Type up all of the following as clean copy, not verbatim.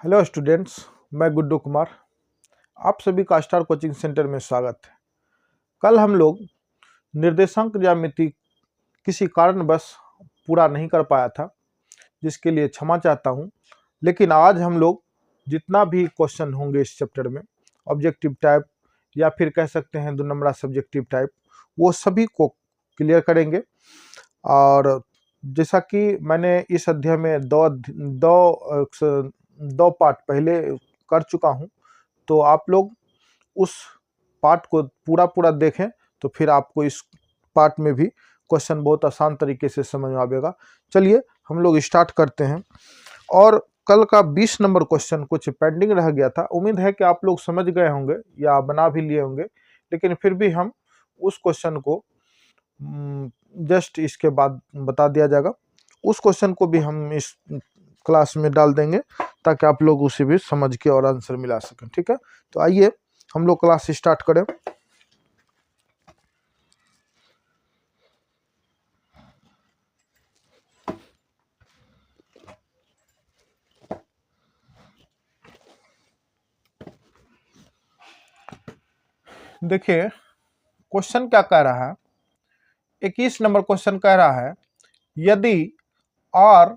Hello students, मैं गुड्डू कुमार। आप सभी का स्टार कोचिंग सेंटर में स्वागत है। कल हम लोग निर्देशांक ज्यामिति किसी कारणवश पूरा नहीं कर पाया था, जिसके लिए क्षमा चाहता हूं। लेकिन आज हम लोग जितना भी क्वेश्चन होंगे इस चैप्टर में, ऑब्जेक्टिव टाइप या फिर कह सकते हैं 2 नंबरा सब्जेक्टिव टाइप, वो सभी को क्लियर करेंगे। और जैसा कि मैंने इस अध्याय में दो पार्ट पहले कर चुका हूं, तो आप लोग उस पार्ट को पूरा देखें तो फिर आपको इस पार्ट में भी क्वेश्चन बहुत आसान तरीके से समझ में आएगा। चलिए हम लोग स्टार्ट करते हैं। और कल का 20 नंबर क्वेश्चन कुछ पेंडिंग रह गया था। उम्मीद है कि आप लोग समझ गए होंगे या बना भी लिए होंगे, लेकिन फिर भी हम उस क्वेश्चन को जस्ट इसके बाद बता दिया जाएगा। उस क्वेश्चन को भी हम इस क्लास में डाल देंगे ताकि आप लोग उसे भी समझ के और आंसर मिला सकें। ठीक है, तो आइए हम लोग क्लास स्टार्ट करें। देखिए क्वेश्चन क्या कह रहा है। 21 नंबर क्वेश्चन कह रहा है, यदि R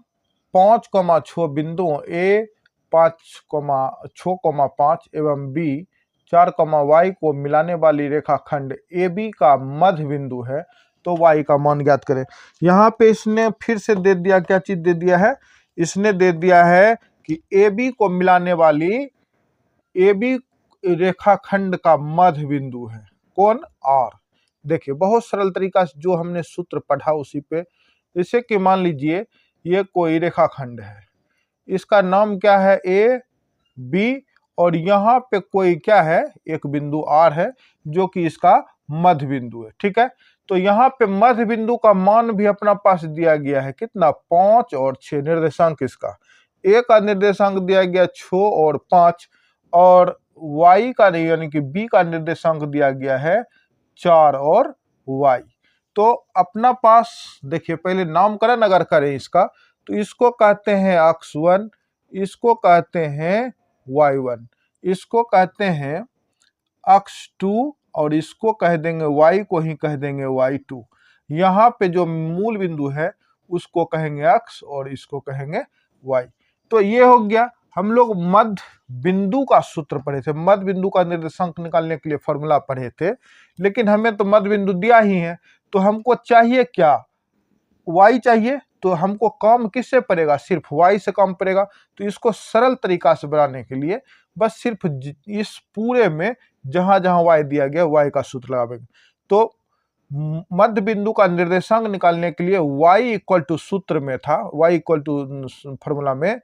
5,6 बिंदुओं A 5,6,5 एवं B 4,y को मिलाने वाली रेखाखंड AB का मध्य बिंदु है तो y का मान ज्ञात करें। यहाँ पे इसने फिर से दे दिया, क्या चीज दे दिया है, इसने दे दिया है कि AB को मिलाने वाली AB रेखाखंड का मध्य बिंदु है कौन, R। देखिए बहुत सरल तरीका से जो हमने सूत्र पढ़ा उसी पे, जैसे कि मान लीजिए ये कोई रेखाखंड है, इसका नाम क्या है, ए बी, और यहाँ पे कोई क्या है, एक बिंदु R है जो कि इसका मध्य बिंदु है। ठीक है, तो यहाँ पे मध्य बिंदु का मान भी अपना पास दिया गया है, कितना, 5 और 6 निर्देशांक। इसका ए का निर्देशांक दिया गया 6 और 5, और y का यानी कि b का निर्देशांक दिया गया है 4 और y। तो अपना पास देखिए, पहले नामकरण अगर करें इसका, तो इसको कहते हैं अक्ष 1, इसको कहते हैं y1, इसको कहते हैं अक्ष 2, और इसको कह देंगे y को ही कह देंगे y2। यहाँ पे जो मूल बिंदु है उसको कहेंगे अक्ष और इसको कहेंगे y। तो ये हो गया। हम लोग मध्य बिंदु का सूत्र पढ़े थे, मध्य बिंदु का निर्देशांक निकालने के लिए फॉर्मूला पढ़े थे, लेकिन हमें तो मध्य बिंदु दिया ही है, तो हमको चाहिए क्या, y चाहिए। तो हमको काम किससे पड़ेगा, सिर्फ y से काम पड़ेगा। तो इसको सरल तरीका से बनाने के लिए बस सिर्फ इस पूरे में जहां जहां y दिया गया y का सूत्र लगाएंगे। तो मध्य बिंदु का निर्देशांक निकालने के लिए y इक्वल टू सूत्र में था, y इक्वल टू फॉर्मूला में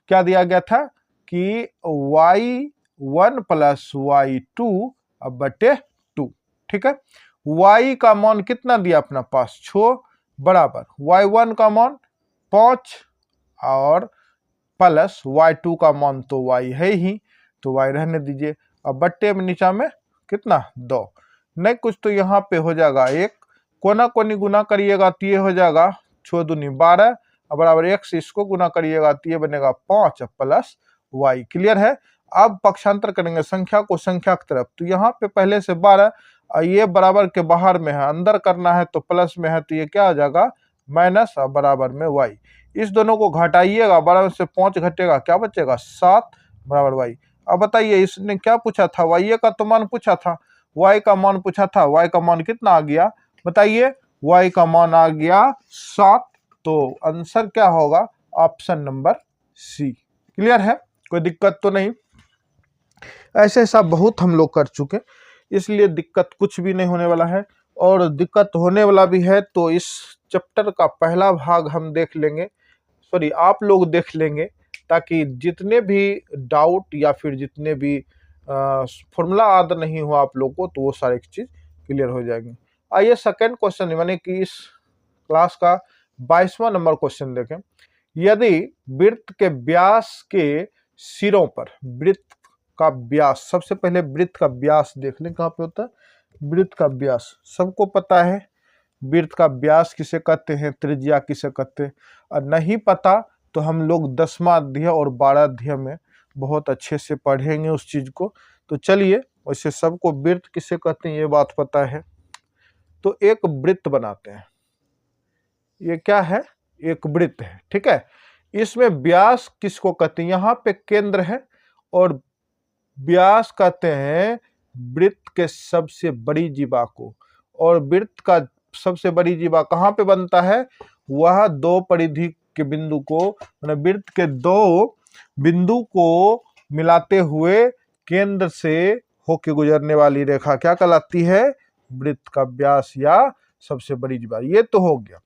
क्या दिया गया था कि y1 प्लस y2 बटे 2। ठीक है, y का मान कितना दिया अपना पास, 6, बराबर y1 का मान 5 और प्लस y2 का मान तो y है ही, तो y रहने दीजिए। अब बट्टे में नीचा में कितना, 2, नहीं कुछ तो यहाँ पे हो जाएगा 1, कोना कोनी गुना करिएगा तो ये हो जाएगा 6 दूनी 12 बराबर 1 से इसको गुना करिएगा तो ये बनेगा 5 प्लस y। क्लियर है। अब पक्षांतर करेंगे संख्या को संख्या की तरफ, तो यहाँ पे पहले से 12, ये बराबर के बाहर में है, अंदर करना है तो प्लस में है, तो ये क्या हो जाएगा, माइनस, बराबर में y। इस दोनों को घटाइएगा, 12 से 5 घटेगा, क्या बचेगा, 7 बराबर y। अब बताइए इसने क्या पूछा था, y का तो मान पूछा था, y का मान पूछा था, y का मान कितना आ गया बताइए, y का मान आ गया 7। तो आंसर क्या होगा, ऑप्शन नंबर सी। क्लियर है, कोई दिक्कत तो नहीं। ऐसे सब बहुत हम लोग कर चुके, इसलिए दिक्कत कुछ भी नहीं होने वाला है। और दिक्कत होने वाला भी है तो इस चैप्टर का पहला भाग हम देख लेंगे, सॉरी आप लोग देख लेंगे, ताकि जितने भी डाउट या फिर जितने भी फॉर्मूला याद नहीं हुआ आप लोग को, तो वो सारी चीज क्लियर हो जाएंगी। आइए सेकंड क्वेश्चन माने कि इस क्लास का 22वां नंबर क्वेश्चन देखें। यदि वृत्त के व्यास के सिरों पर, वृत्त का व्यास, सबसे पहले वृत्त का व्यास देख लें, कहाँ पे होता है वृत्त का व्यास, सबको पता है वृत्त का व्यास किसे कहते हैं, त्रिज्या किसे कहते हैं। और नहीं पता तो हम लोग 10वां अध्याय और 12वां अध्याय में बहुत अच्छे से पढ़ेंगे उस चीज को। तो चलिए, वैसे सबको वृत्त किसे कहते हैं ये बात पता है। तो एक वृत्त बनाते हैं। ये क्या है? एक वृत्त है, ठीक है। इसमें व्यास किसको कहते हैं? यहाँ पे केंद्र है और व्यास कहते हैं वृत्त के सबसे बड़ी जीवा को। और वृत्त का सबसे बड़ी जीवा कहाँ पे बनता है? वह दो परिधि के बिंदु को, मतलब वृत्त के दो बिंदु को मिलाते हुए केंद्र से होके गुजरने वाली रेखा क्या कहलाती है? वृत्त का व्यास या सबसे बड़ी जीवा। ये तो हो गया।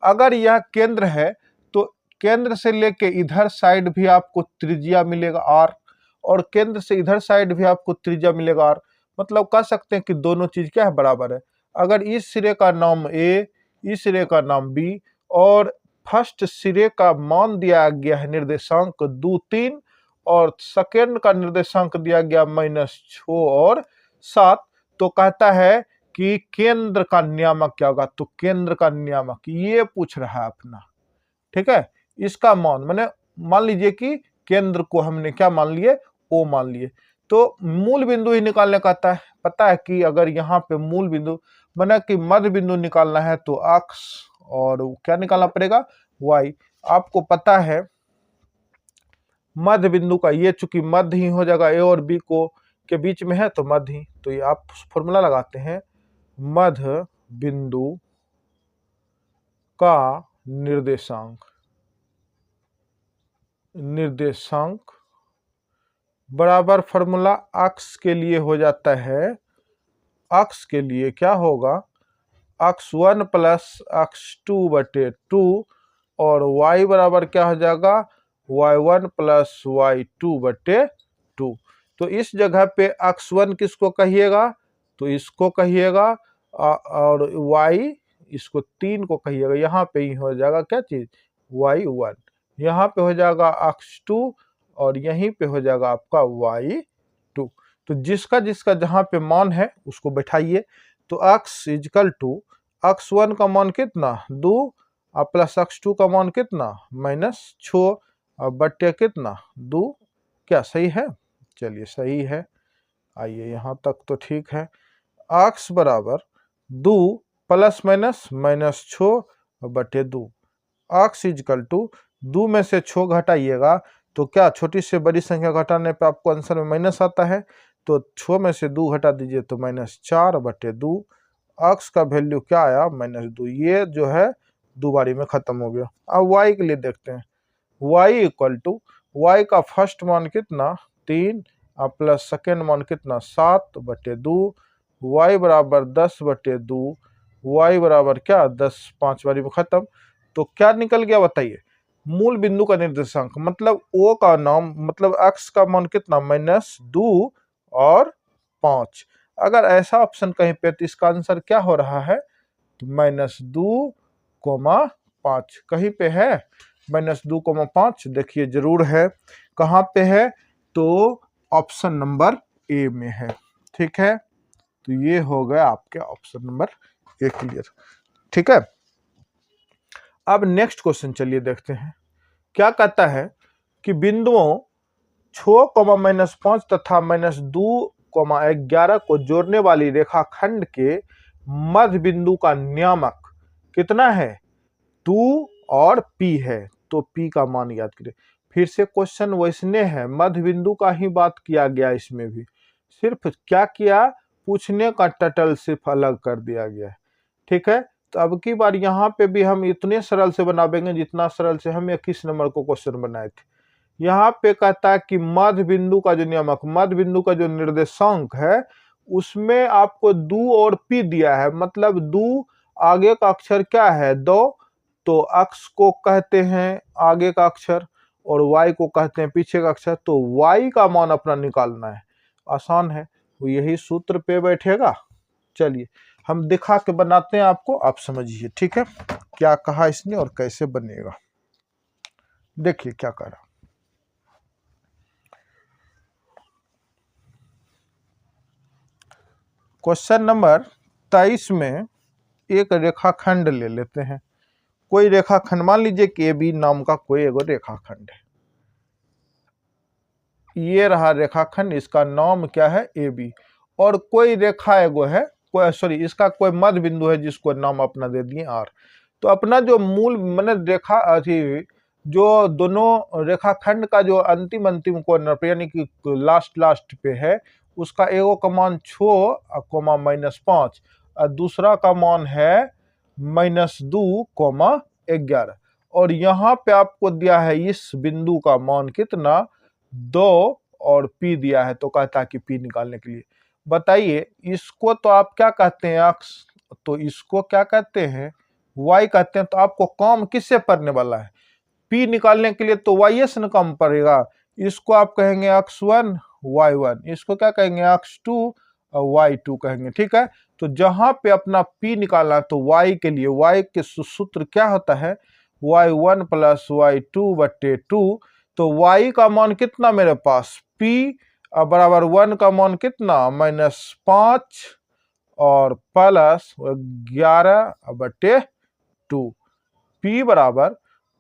अगर यह केंद्र है तो केंद्र से लेके इधर साइड भी आपको त्रिज्या मिलेगा आर, और केंद्र से इधर साइड भी आपको त्रिज्या मिलेगा आर। मतलब कह सकते हैं कि दोनों चीज क्या है? बराबर है। अगर इस सिरे का नाम ए, इस सिरे का नाम बी, और फर्स्ट सिरे का मान दिया गया है निर्देशांक 2, 3, और सेकेंड का निर्देशांक दिया गया -6 और 7, तो कहता है कि केंद्र का नियामक क्या होगा? तो केंद्र का नियामक ये पूछ रहा है अपना, ठीक है। इसका मान माने मान लीजिए कि केंद्र को हमने क्या मान लिए? ओ मान लिए। तो मूल बिंदु ही निकालने का आता है। पता है कि अगर यहाँ पे मूल बिंदु माना कि मध्य बिंदु निकालना है तो अक्ष, और क्या निकालना पड़ेगा? वाई। आपको पता है मध्य बिंदु का, ये चूंकि मध्य ही हो जाएगा, ए और बी को के बीच में है तो मध्य ही, तो ये आप फॉर्मूला लगाते हैं मध्य बिंदु का निर्देशांक बराबर फॉर्मूला अक्ष के लिए हो जाता है। अक्ष के लिए क्या होगा? x1 प्लस x2/2, और y बराबर क्या हो जाएगा? y1 plus y2/2। तो इस जगह पे x1 किसको कहिएगा? तो इसको कहिएगा, और y इसको 3 को कहिएगा। यहाँ पे ही हो जाएगा क्या चीज? y1। यहाँ पे हो जाएगा x2, और यहीं पे हो जाएगा आपका y2। तो जिसका जिसका जहाँ पे मान है उसको बैठाइए। तो x इजकल टू x1 का मान कितना? 2, और प्लस x2 का मान कितना? -6, और बट्टे कितना? 2। क्या सही है? चलिए सही है। आइए यहाँ तक तो ठीक है। x बराबर 2 प्लस माइनस -6 बटे 2। x इजकल टू 2 में से 6 घटाइएगा तो क्या छोटी से बड़ी संख्या घटाने पे आपको आंसर में माइनस आता है। तो 6 में से 2 घटा दीजिए तो -4/2। x का वैल्यू क्या आया? -2। ये जो है 2 बारी में खत्म हो गया। अब y के लिए देखते हैं। y इक्वल टू y का फर्स्ट मान कितना? 3, और प्लस सेकेंड मान कितना? 7/2। y बराबर 10/2। y बराबर क्या? 10, 5 बारी में खत्म। तो क्या निकल गया बताइए? मूल बिंदु का निर्देशांक, मतलब o का नाम, मतलब x का मान कितना? -2 और 5। अगर ऐसा ऑप्शन कहीं पे तो इसका आंसर क्या हो रहा है? तो -2,5 कहीं पे है। -2,5 देखिए जरूर है। कहाँ पे है? तो ऑप्शन नंबर ए में है, ठीक है। तो ये हो गया आपके ऑप्शन नंबर ए क्लियर, ठीक है। अब नेक्स्ट क्वेश्चन चलिए देखते हैं। क्या कहता है कि बिंदुओं 6, -5 तथा -2,11 को जोड़ने वाली रेखाखंड के मध्य बिंदु का नियामक कितना है? 2 और P है। तो P का मान याद करें। फिर से क्वेश्चन वैसने है, मध्य बिंदु का ही बात किया गया। इसमें भी सिर्फ क्या किया? पूछने का टटल सिर्फ अलग कर दिया गया है, ठीक है। तो अब की बार यहाँ पे भी हम इतने सरल से बनाएंगे जितना सरल से हम 21 नंबर को क्वेश्चन बनाए थे। यहाँ पे कहता है कि मध्य बिंदु का जो नियामक, मध्य बिंदु का जो निर्देशांक है, उसमें आपको 2 और P दिया है। मतलब 2 आगे का अक्षर क्या है? 2। तो अक्ष को कहते हैं आगे का अक्षर, और y को कहते हैं पीछे का अक्षर। तो y का मान अपना निकालना है। आसान है, तो यही सूत्र पे बैठेगा। चलिए हम दिखा के बनाते हैं आपको, आप समझिए, ठीक है। क्या कहा इसने और कैसे बनेगा, देखिए क्या कह रहा। क्वेश्चन नंबर 23 में एक रेखाखंड ले लेते हैं। कोई रेखाखंड मान लीजिए कि ए बी नाम का कोई एगो रेखाखंड है। ये रहा रेखाखंड, इसका नाम क्या है ए बी, और कोई रेखा एगो है, कोई सॉरी इसका कोई मध्य बिंदु है जिसको नाम अपना दे दिए आर। तो अपना जो मूल मैंने रेखा अथी जो दोनों रेखाखंड का जो अंतिम अंतिम कोण यानी कि लास्ट पे है, उसका एगो का मान 6 कोमा -5 और दूसरा का मान है -2 कोमा 11, और यहाँ पे आपको दिया है इस बिंदु का मान कितना 2 और P दिया है, तो कहता है कि P निकालने के लिए बताइए इसको तो आप क्या कहते हैं अक्ष, तो इसको क्या कहते हैं y कहते हैं। तो आपको काम किससे पड़ने वाला है, P निकालने के लिए तो y से न काम पड़ेगा। इसको आप कहेंगे अक्ष 1 y1, इसको क्या कहेंगे अक्ष 2 और y2 कहेंगे, ठीक है। तो जहां पे अपना P निकालना है तो y के लिए y के सूत्र क्या होता है y1 प्लस y2 बटे 2। तो y का मान कितना मेरे पास P बराबर 1 का मान कितना -5 और प्लस 11 बटे 2। P बराबर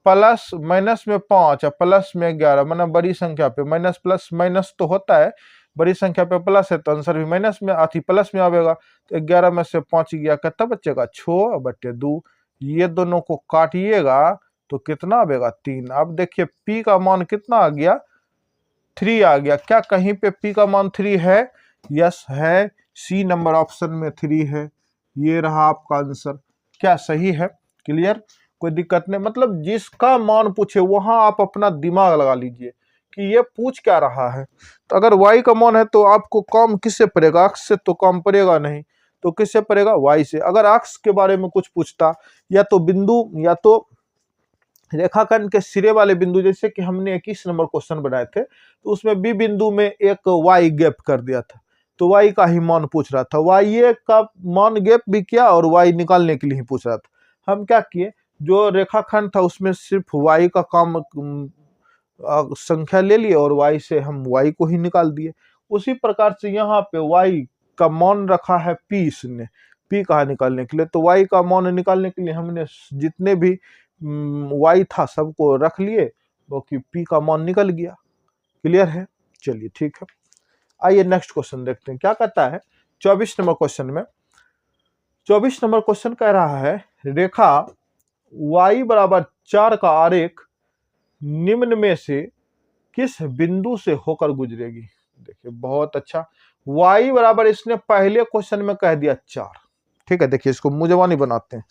प्लस माइनस में 5 और प्लस में 11, मतलब बड़ी संख्या पे माइनस प्लस माइनस तो होता है, बड़ी संख्या पे प्लस है तो आंसर भी माइनस में अथी प्लस में आवेगा। तो 11 में से 5 गया, कितना बचेगा 6 बटे 2। ये दोनों को काटिएगा तो कितना आवेगा 3। अब देखिए P का मान कितना आ गया 3 आ गया। क्या कहीं पे P का मान 3 है? यस है, सी नंबर ऑप्शन में 3 है। ये रहा आपका आंसर, क्या सही है? क्लियर, कोई दिक्कत नहीं। मतलब जिसका मान पूछे वहां आप अपना दिमाग लगा लीजिए कि ये पूछ क्या रहा है। तो अगर y का मान है तो आपको काम किससे पड़ेगा, अक्ष से तो काम पड़ेगा नहीं, तो किससे पड़ेगा y से। अगर अक्ष के बारे में कुछ पूछता या तो बिंदु या तो रेखाखंड के सिरे वाले बिंदु, जैसे कि हमने 21 नंबर क्वेश्चन बनाए थे तो उसमें बी बिंदु में एक y गैप कर दिया था, तो y का ही मान पूछ रहा था। y का मान गैप भी किया और y निकालने के लिए ही पूछ रहा था। हम क्या किए, जो रेखाखंड था उसमें सिर्फ y का काम संख्या ले लिए और y से हम y को ही निकाल दिए। उसी प्रकार से यहाँ पे y का मान रखा है p, इसने p कहा निकालने के लिए, तो y का मान निकालने के लिए हमने जितने भी y था सबको रख लिए, बाकी p का मान निकल गया। क्लियर है, चलिए ठीक है। आइए नेक्स्ट क्वेश्चन देखते हैं क्या कहता है 24 नंबर क्वेश्चन में। 24 नंबर क्वेश्चन कह रहा है रेखा y बराबर 4 का आरेख निम्न में से किस बिंदु से होकर गुजरेगी। देखिए बहुत अच्छा, y बराबर इसने पहले क्वेश्चन में कह दिया 4, ठीक है। देखिए इसको मुजवानी बनाते हैं,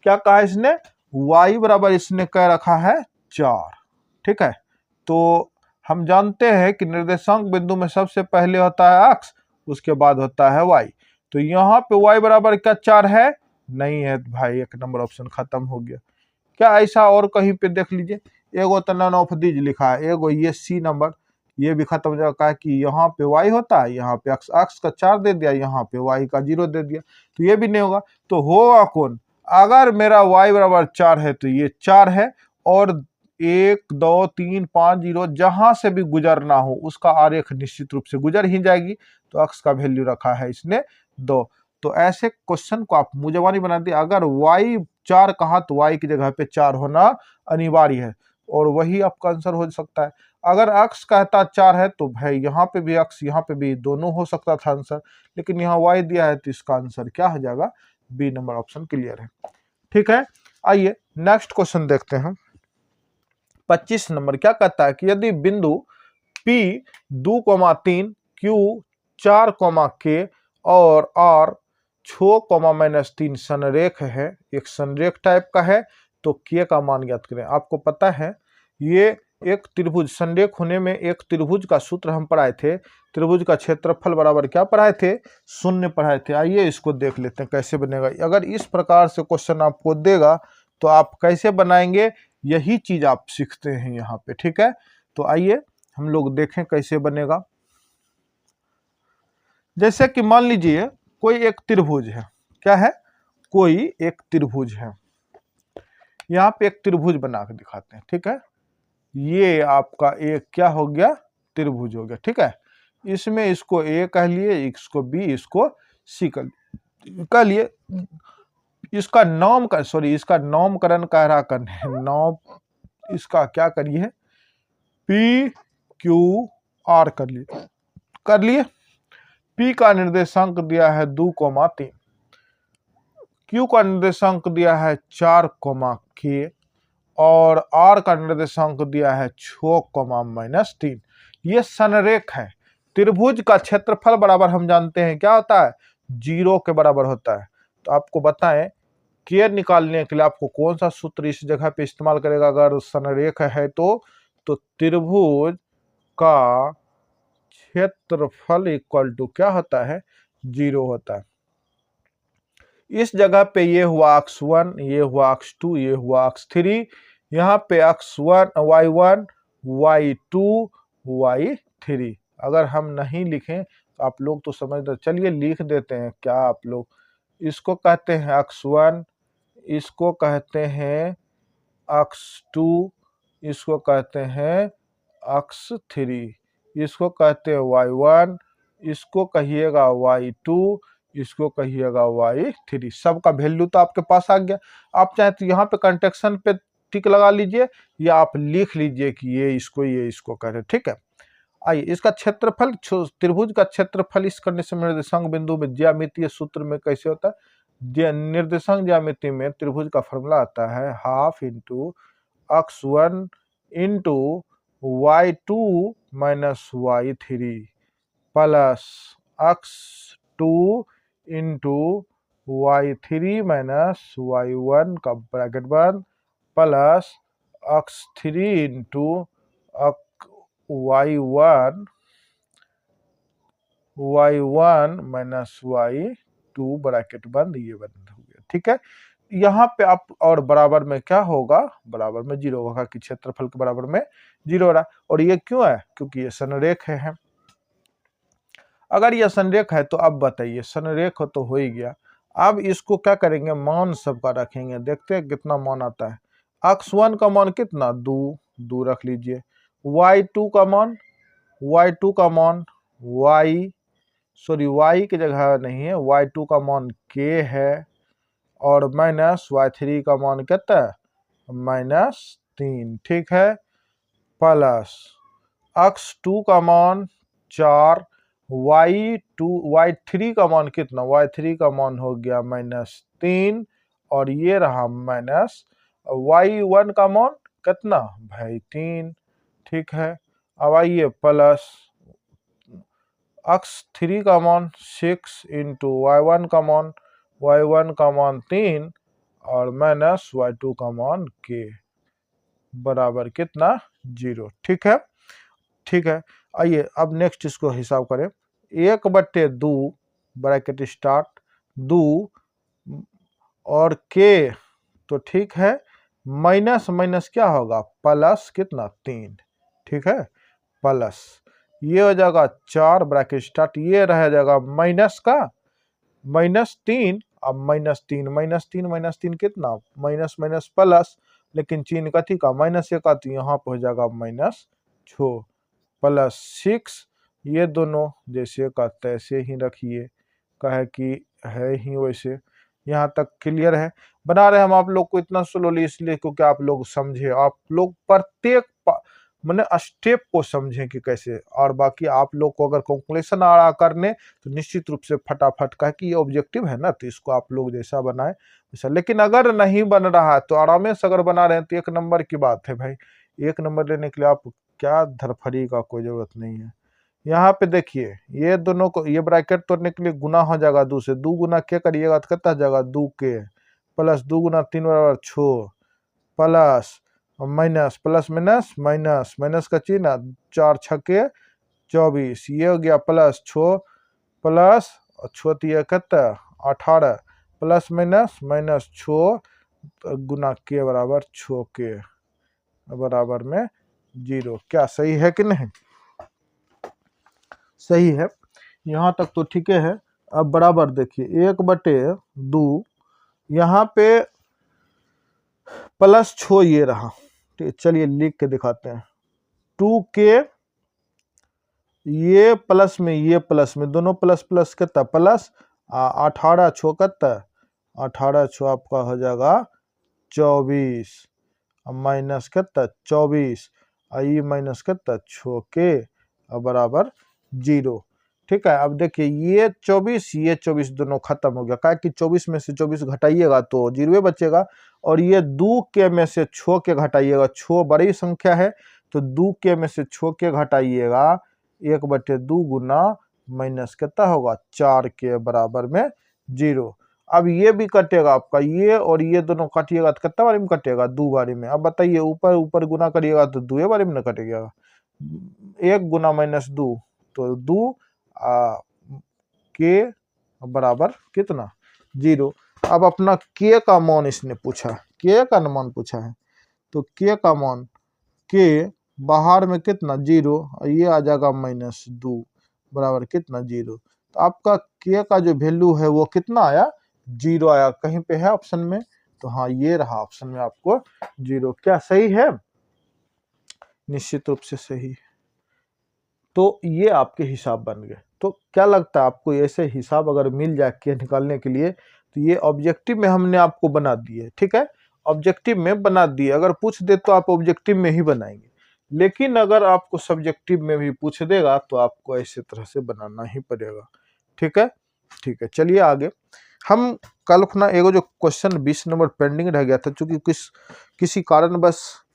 क्या कहा इसने, y बराबर इसने कह रखा है 4, ठीक है। तो हम जानते हैं कि निर्देशांक बिंदु में सबसे पहले होता है अक्ष, उसके बाद होता है y। तो यहाँ पे y बराबर क्या 4 है? नहीं है भाई, एक नंबर ऑप्शन खत्म हो गया। क्या ऐसा और कहीं पे देख लीजिए, एगो तो नन ऑफ दीज लिखा है, एगो ये सी नंबर, ये भी खत्म हो जाएगा कि यहाँ पे y होता है, यहाँ पे अक्ष का 4 दे दिया, यहाँ पे y का 0 दे दिया, तो ये भी नहीं होगा। तो होगा कौन, अगर मेरा y बराबर 4 है तो ये 4 है, और 1 2 3 5 0 जहां से भी गुजरना हो उसका आरेख निश्चित रूप से गुजर ही जाएगी। तो अक्ष का वैल्यू रखा है इसने 2। तो ऐसे क्वेश्चन को आप मुजवानी बना दिए, अगर y 4 कहा तो y की जगह पे 4 होना अनिवार्य है, और वही आपका आंसर हो सकता है। अगर अक्ष कहता 4 है तो भाई यहाँ पे भी अक्ष, यहाँ पे भी दोनों हो सकता था आंसर, लेकिन यहाँ y दिया है तो इसका आंसर क्या हो जाएगा, बी नंबर ऑप्शन क्लियर है, ठीक है। आइए नेक्स्ट क्वेश्चन देखते हैं 25 नंबर। क्या कहता है कि यदि बिंदु P 2,3 Q 4, K और R 6,-3 संरेख है, एक संरेख टाइप का है, तो K का मान ज्ञात करें। आपको पता है ये एक त्रिभुज, संरेख होने में एक त्रिभुज का सूत्र हम पढ़ाए थे, त्रिभुज का क्षेत्रफल बराबर क्या पढ़ाए थे, 0 पढ़ाए थे। आइए इसको देख लेते हैं कैसे बनेगा। अगर इस प्रकार से क्वेश्चन आपको देगा तो आप कैसे बनाएंगे, यही चीज आप सीखते हैं यहाँ पे, ठीक है। तो आइए हम लोग देखें कैसे बनेगा। जैसे कि मान लीजिए कोई एक त्रिभुज है, क्या है, कोई एक त्रिभुज है, यहाँ पे एक त्रिभुज बना के दिखाते हैं, ठीक है। ये आपका एक क्या हो गया, त्रिभुज हो गया, ठीक है। इसमें इसको ए कह लिए, इसको बी, इसको सी कह लिए। इसका नाम का सॉरी इसका नामकरण कह रहा करने नाम, इसका क्या करिए, पी क्यू आर कर लिए। पी का निर्देशांक दिया है 2,3, क्यू का निर्देशांक दिया है 4,k और आर का निर्देशांक दिया है 6,-3। ये संरेख है। त्रिभुज का क्षेत्रफल बराबर हम जानते हैं क्या होता है, 0 के बराबर होता है। तो आपको बताएं के निकालने के लिए आपको कौन सा सूत्र इस जगह पे इस्तेमाल करेगा अगर संरेख है तो त्रिभुज का क्षेत्रफल इक्वल टू क्या होता है, 0 होता है। इस जगह पे ये हुआ अक्ष 1, ये हुआ अक्ष 2, ये हुआ अक्ष 3, यहाँ पे अक्ष 1 y1 y2 y3। अगर हम नहीं लिखें तो आप लोग तो समझ, चलिए लिख देते हैं क्या आप लोग। इसको कहते हैं अक्ष 1, इसको कहते हैं अक्ष 2, इसको कहते हैं अक्ष 3, इसको कहते हैं y1, इसको कहिएगा y2, इसको कहिएगा y3। सबका वैल्यू तो आपके पास आ गया। आप चाहे तो यहाँ पे कंटेक्शन पे टिक लगा लीजिए या आप लिख लीजिए कि ये इसको कह रहे हैं, ठीक है। आइए इसका क्षेत्रफल, त्रिभुज का क्षेत्रफल इस कंडीशन में निर्देशांक बिंदु में ज्यामितीय सूत्र में कैसे होता है, निर्देशांक ज्यामिति में त्रिभुज का फॉर्मूला आता है हाफ इंटू अक्ष 1 into y2 minus y3 plus अक्ष 2 इंटू y3 माइनस y1 का ब्रैकेट बंद प्लस अक्ष 3 into y1 minus y2 bracket बंद, ये बंद हो गया, ठीक है। यहाँ पे आप और बराबर में क्या होगा, बराबर में 0 होगा कि क्षेत्रफल के बराबर में 0 हो रहा है। और ये क्यों है, क्योंकि ये संरेख है। अगर ये संरेख है तो अब बताइए, संरेख तो हो ही गया। अब इसको क्या करेंगे, मान सबका रखेंगे, देखते हैं कितना मान आता है। अक्ष 1 का मान कितना, 2 रख लीजिए। y2 का मान, y2 का मान y की जगह नहीं है, y2 का मान k है और माइनस y3 का मान कितना है, -3, ठीक है। प्लस अक्ष 2 का मान 4, y3 का मान कितना, y3 का मान हो गया -3 और ये रहा माइनस y1 का मान कितना भाई 3, ठीक है। अब आइए प्लस अक्ष 3 का मान 6 इंटू y1 का मान 3 और माइनस y2 का मान k बराबर कितना 0, ठीक है, ठीक है। आइए अब नेक्स्ट इसको हिसाब करें। 1/2 ब्रैकेट स्टार्ट 2 और k तो ठीक है, माइनस माइनस क्या होगा, प्लस कितना 3, ठीक है। प्लस ये हो जाएगा 4 ब्रैकेट स्टार्ट, ये रह जाएगा माइनस का -3, अब -3 कितना, माइनस माइनस प्लस, लेकिन चिन्ह कथी का, माइनस का, तो यहाँ पर हो जाएगा -6 प्लस 6, ये दोनों जैसे का तैसे ही रखिए, कहे कि है ही वैसे। यहाँ तक क्लियर है। बना रहे हम आप लोग को इतना स्लोली इसलिए क्योंकि आप लोग समझे, आप लोग प्रत्येक मैंने स्टेप को समझें कि कैसे, और बाकी आप लोग को अगर कैलकुलेशन आ रहा करने तो निश्चित रूप से फटाफट का कि ये ऑब्जेक्टिव है ना, तो इसको आप लोग जैसा बनाए वैसा। लेकिन अगर नहीं बन रहा है तो आराम से अगर बना रहे हैं तो 1 नंबर की बात है भाई। 1 नंबर लेने के लिए आप क्या धरफड़ी का कोई जरूरत नहीं है। यहाँ पे देखिए ये दोनों को, ये ब्रैकेट तोड़ने के लिए गुना हो जाएगा 2 से, 2 गुना क्या करिएगा तो कितना जाएगा 2k प्लस 2 गुना 3 बराबर 6 plus minus plus minus minus minus का चिन्ह 4 छक्के 24, ये हो गया प्लस 6 प्लस 6 कितना 18 प्लस माइनस माइनस 6 गुना के बराबर 6 के बराबर में 0। क्या सही है कि नहीं, सही है। यहाँ तक तो ठीक है। अब बराबर देखिए 1/2, यहाँ पे प्लस 6 ये रहा, चलिए लिख के दिखाते हैं। 2k ये प्लस में दोनों प्लस प्लस कितना प्लस 18 6 कितना 18 6 आपका हो जाएगा 24 माइनस कितना 24 आई माइनस कितना 6k और बराबर 0। ठीक है, अब देखिए ये 24 दोनों खत्म हो गया, क्या कि 24 में से 24 घटाइएगा तो 0 बचेगा, और ये 2 के में से 6 के घटाइएगा, 6 बड़ी संख्या है तो 2 के में से 6 के घटाइएगा 1/2 गुना माइनस कितना होगा 4 के बराबर में 0। अब ये भी कटेगा आपका, ये और ये दोनों काटिएगा तो कितना बारी में कटेगा 2 बारी में। अब बताइए ऊपर ऊपर गुना करिएगा तो 2 बारी में न कटेगा, 1 गुना -2 तो 2 के बराबर कितना 0। अब अपना के का मान इसने पूछा, के का मान पूछा है तो के का मान के बाहर में कितना 0 और ये आ जाएगा -2 बराबर कितना 0। तो आपका के का जो वैल्यू है वो कितना आया 0 आया। कहीं पे है ऑप्शन में तो हाँ ये रहा ऑप्शन में आपको 0। क्या सही है? निश्चित रूप से सही। तो ये आपके हिसाब बन गए। तो क्या लगता है आपको ऐसे हिसाब अगर मिल जाए के निकालने के लिए तो ये ऑब्जेक्टिव में हमने आपको बना दिए। ठीक है, ऑब्जेक्टिव में बना दिए, अगर पूछ दे तो आप ऑब्जेक्टिव में ही बनाएंगे, लेकिन अगर आपको सब्जेक्टिव में भी पूछ देगा तो आपको ऐसे तरह से बनाना ही पड़ेगा। ठीक है, ठीक है, चलिए आगे। हम कल अपना एगो जो क्वेश्चन 20 नंबर पेंडिंग रह गया था, चूंकि किसी कारण बस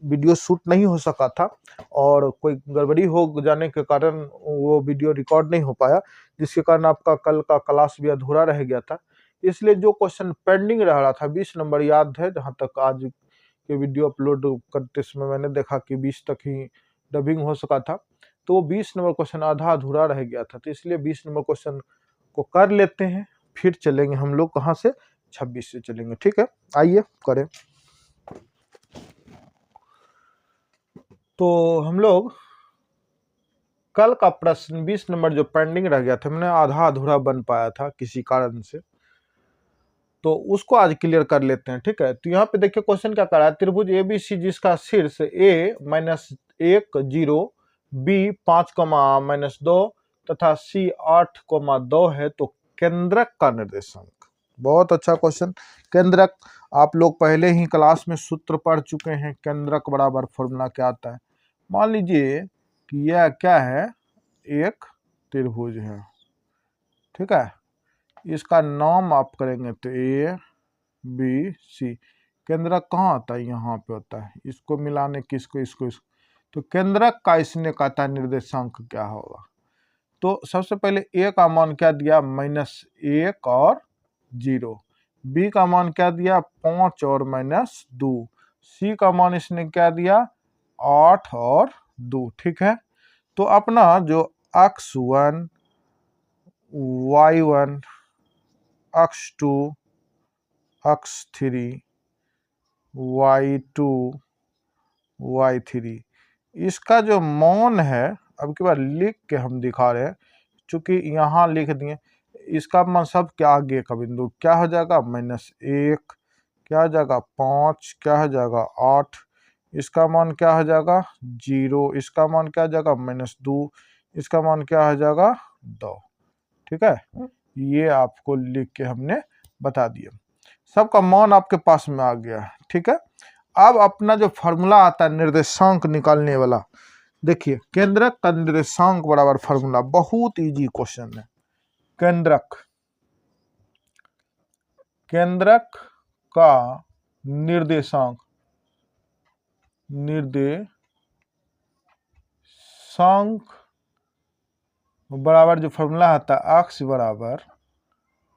वीडियो शूट नहीं हो सका था और कोई गड़बड़ी हो जाने के कारण वो वीडियो रिकॉर्ड नहीं हो पाया, जिसके कारण आपका कल का क्लास भी अधूरा रह गया था। इसलिए जो क्वेश्चन पेंडिंग रह रहा था 20 नंबर याद है, जहां तक आज के वीडियो अपलोड करते समय मैंने देखा कि 20 तक ही डबिंग हो सका था, तो 20 नंबर क्वेश्चन आधा अधूरा रह गया था। तो इसलिए 20 नंबर क्वेश्चन को कर लेते हैं, फिर चलेंगे हम लोग कहाँ से 26 से चलेंगे। ठीक है, आइए करें। तो हम लोग कल का प्रश्न 20 नंबर जो पेंडिंग रह गया था, मैंने आधा अधूरा बन पाया था किसी कारण से, तो उसको आज क्लियर कर लेते हैं। ठीक है, तो यहाँ पे देखिए क्वेश्चन क्या कर रहा है, त्रिभुज एबीसी जिसका शीर्ष a -1 0 b 5, -2 तथा c 8, 2 है, तो केंद्रक का निर्देशांक। बहुत अच्छा क्वेश्चन। केंद्रक आप लोग पहले ही क्लास में सूत्र पढ़ चुके हैं, केंद्रक बराबर फॉर्मूला क्या आता है। मान लीजिए कि यह क्या है, एक त्रिभुज है। ठीक है, इसका नाम आप करेंगे तो ए बी सी। केंद्रक कहाँ आता है, यहाँ पे होता है। इसको मिलाने किसको इसको तो केंद्रक का इसने कहता है निर्देशांक क्या होगा। तो सबसे पहले ए का मान क्या दिया -1 और 0, बी का मान क्या दिया 5 और -2, सी का मान इसने क्या दिया 8 और 2। ठीक है, तो अपना जो x1 y1 x2 x3 y2 y3 इसका जो मान है, अब की बार लिख के हम दिखा रहे हैं, चूंकि यहाँ लिख दिए, इसका मान सब क्या आगे का बिंदु क्या हो जाएगा -1, क्या हो जाएगा 5, क्या हो जाएगा 8, इसका मान क्या हो जाएगा 0, इसका मान क्या हो जाएगा -2, इसका मान क्या हो जाएगा 2। ठीक है, ये आपको लिख के हमने बता दिया, सबका मान आपके पास में आ गया है। ठीक है, अब अपना जो फॉर्मूला आता है निर्देशांक निकालने वाला, देखिए केंद्रक का निर्देशांक बराबर फॉर्मूला, बहुत इजी क्वेश्चन है। केंद्रक का निर्देशांक बराबर जो फॉर्मूला आता है x बराबर,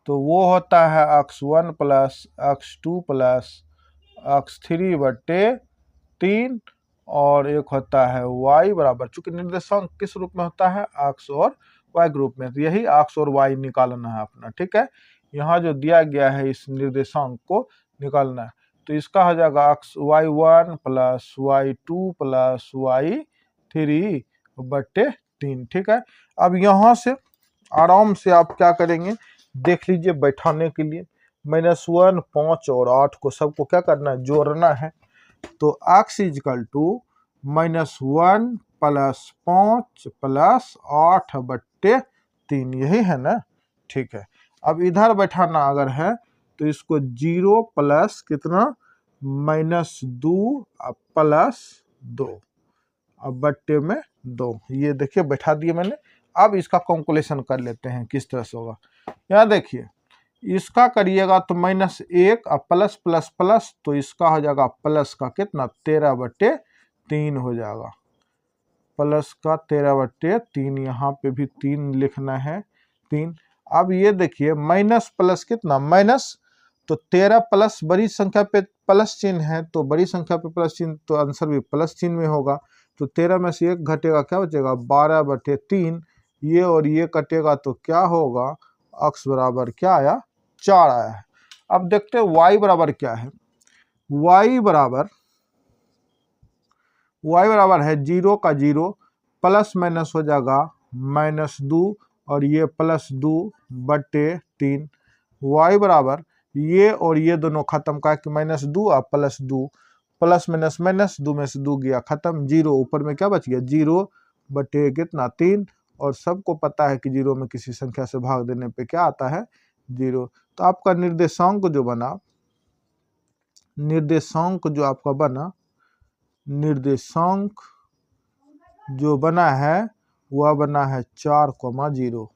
तो वो होता है x1 + x2 + x3/3 और एक होता है y बराबर, चूंकि निर्देशांक किस रूप में होता है x और y ग्रुप में, तो यही x और y निकालना है अपना। ठीक है, यहाँ जो दिया गया है इस निर्देशांक को निकालना है, तो इसका हो जाएगा y1 + y2 + y3/3। ठीक है, अब यहाँ से आराम से आप क्या करेंगे देख लीजिए, बैठाने के लिए -1 5 और 8 को सबको क्या करना है जोड़ना है, तो x = -1 + 5 + 8/3, यही है ना। ठीक है, अब इधर बैठाना अगर है तो इसको 0 प्लस कितना -2 + 2, अब बट्टे में 2, ये देखिए बैठा दिए मैंने। अब इसका कैलकुलेशन कर लेते हैं किस तरह से होगा। यहाँ देखिए इसका करिएगा तो -1 और प्लस प्लस प्लस, तो इसका हो जाएगा प्लस का कितना 13/3 हो जाएगा, प्लस का 13/3। यहाँ पे भी 3 लिखना है, 3। अब ये देखिए माइनस प्लस कितना माइनस, तो 13 प्लस बड़ी संख्या पे प्लस चिन्ह है, तो बड़ी संख्या पे प्लस चिन्ह, तो आंसर भी प्लस चिन्ह में होगा। तो 13 में से 1 घटेगा, क्या बचेगा 12/3। ये और ये कटेगा तो क्या होगा, अक्स बराबर क्या आया 4 आया है। अब देखते हैं y बराबर क्या है। y बराबर है 0 का 0, प्लस माइनस हो जाएगा -2, और ये +2/3। y बराबर ये और ये दोनों खत्म का कि -2 और +2, प्लस माइनस माइनस, 2 में से 2 गया खत्म, 0 ऊपर में क्या बच गया 0/3। और सबको पता है कि 0 में किसी संख्या से भाग देने पे क्या आता है 0। तो आपका निर्देशांक जो बना, निर्देशांक जो बना है वह बना है 4,0।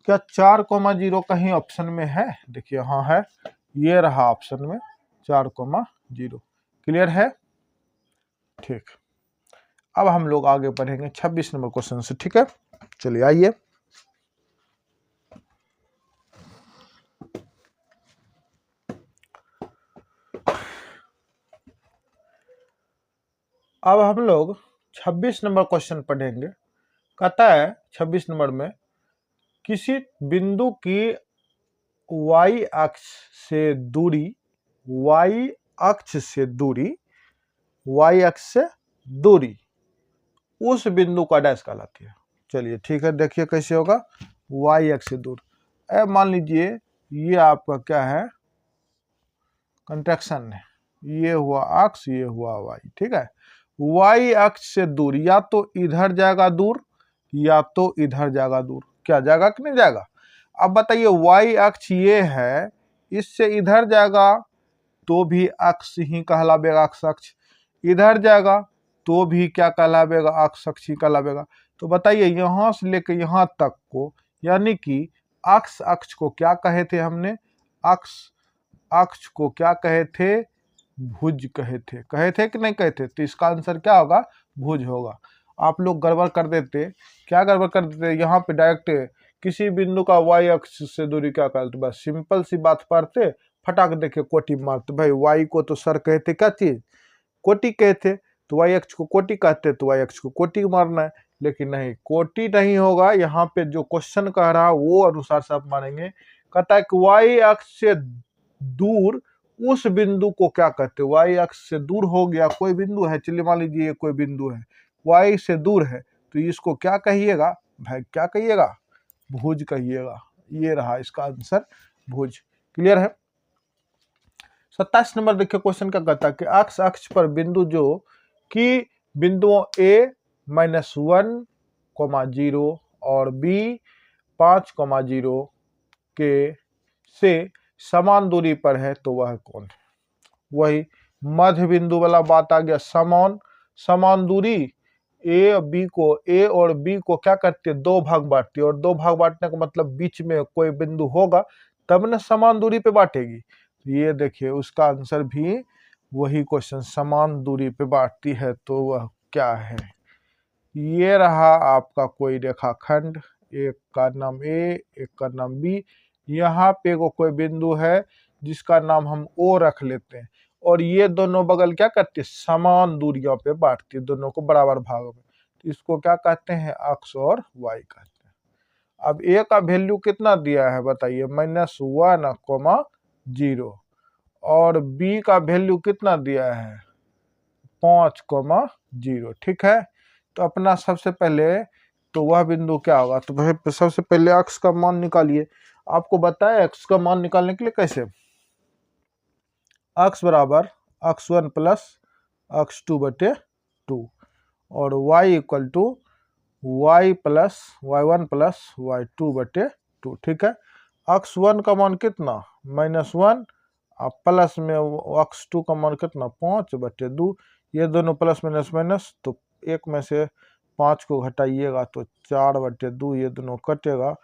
क्या 4,0 कहीं ऑप्शन में है? देखिए हाँ है, ये रहा ऑप्शन में 4,0। क्लियर है? ठीक। अब हम लोग आगे बढ़ेंगे 26 नंबर क्वेश्चन से। ठीक है, चलिए आइए। अब हम लोग 26 नंबर क्वेश्चन पढ़ेंगे। कहता है 26 नंबर में किसी बिंदु की y अक्ष से दूरी, y अक्ष से दूरी उस बिंदु का डैश कहलाती है। चलिए ठीक है, देखिए कैसे होगा। y अक्ष से दूर, मान लीजिए ये आपका क्या है कंट्रैक्शन है, ये हुआ अक्ष, ये हुआ y। ठीक है, y अक्ष से दूर या तो इधर जाएगा दूर या तो इधर जाएगा दूर। क्या जाएगा कि नहीं जाएगा? अब बताइए y अक्ष ये है, इससे इधर जाएगा तो भी अक्ष ही कहलावेगा, अक्ष। इधर जाएगा तो भी क्या कहलावेगा, अक्ष ही कहलावेगा। तो बताइए यहां से लेकर यहां तक को, यानी कि अक्ष को क्या कहे थे हमने, अक्ष को क्या कहे थे, भुज कहे थे कि नहीं कहे थे? तो इसका आंसर क्या होगा, भुज होगा। आप लोग गड़बड़ कर देते, क्या गड़बड़ कर देते, यहाँ पे डायरेक्ट किसी बिंदु का y अक्ष से दूरी क्या कहते, बस सिंपल सी बात पढ़ते फटाक देखे कोटि मारते। भाई y को तो सर कहते क्या चीज, कोटि कहते, तो y अक्ष को कोटि कहते, तो y अक्ष को कोटि मारना है। लेकिन नहीं, कोटि नहीं होगा। यहाँ पे जो क्वेश्चन कह रहा है वो अनुसार से आप मानेंगे। कहता है कि y अक्ष से दूर उस बिंदु को क्या कहते हैं, y अक्ष से दूर हो गया कोई बिंदु है, चलिए मान लीजिए ये कोई बिंदु है, y से दूर है, तो इसको क्या कहिएगा भाई, क्या कहिएगा, भुज कहिएगा। ये रहा इसका आंसर, भुज। क्लियर है? 27 नंबर देखिए क्वेश्चन क्या कहता है कि अक्ष पर बिंदु जो कि बिंदुओं a -1,0 और b 5,0 के से समान दूरी पर है, तो वह कौन है? वही मध्य बिंदु वाला बात आ गया। समान दूरी a और b को क्या करती है, 2 भाग बांटती है, और 2 भाग बांटने का मतलब बीच में कोई बिंदु होगा तब न समान दूरी पे बांटेगी। ये देखिए उसका आंसर भी वही क्वेश्चन, समान दूरी पे बांटती है, तो वह क्या है? ये रहा आपका कोई रेखाखंड, एक का नाम a, एक का नाम b। यहाँ पे कोई बिंदु है जिसका नाम हम O रख लेते हैं, और ये दोनों बगल क्या करते हैं, समान दूरियों पे बांटती है, दोनों को बराबर भागों में। तो इसको क्या कहते हैं, अक्ष और y कहते हैं। अब a का वैल्यू कितना दिया है बताइए, -1,0, और b का वैल्यू कितना दिया है 5,0। ठीक है, तो अपना सबसे पहले तो वह बिंदु क्या होगा, तो भाई सबसे पहले अक्ष का मान निकालिए। आपको बताया अक्ष का मान निकालने के लिए कैसे, अक्ष बराबर x1 प्लस x2/2 और y equal to y1 plus y2/2। ठीक है, x1 का मान कितना -1 और प्लस में x2 का मान कितना 5/2, ये दोनों प्लस माइनस माइनस तो 1 में से 5 को घटाइएगा तो 4/2, ये दोनों कटेगा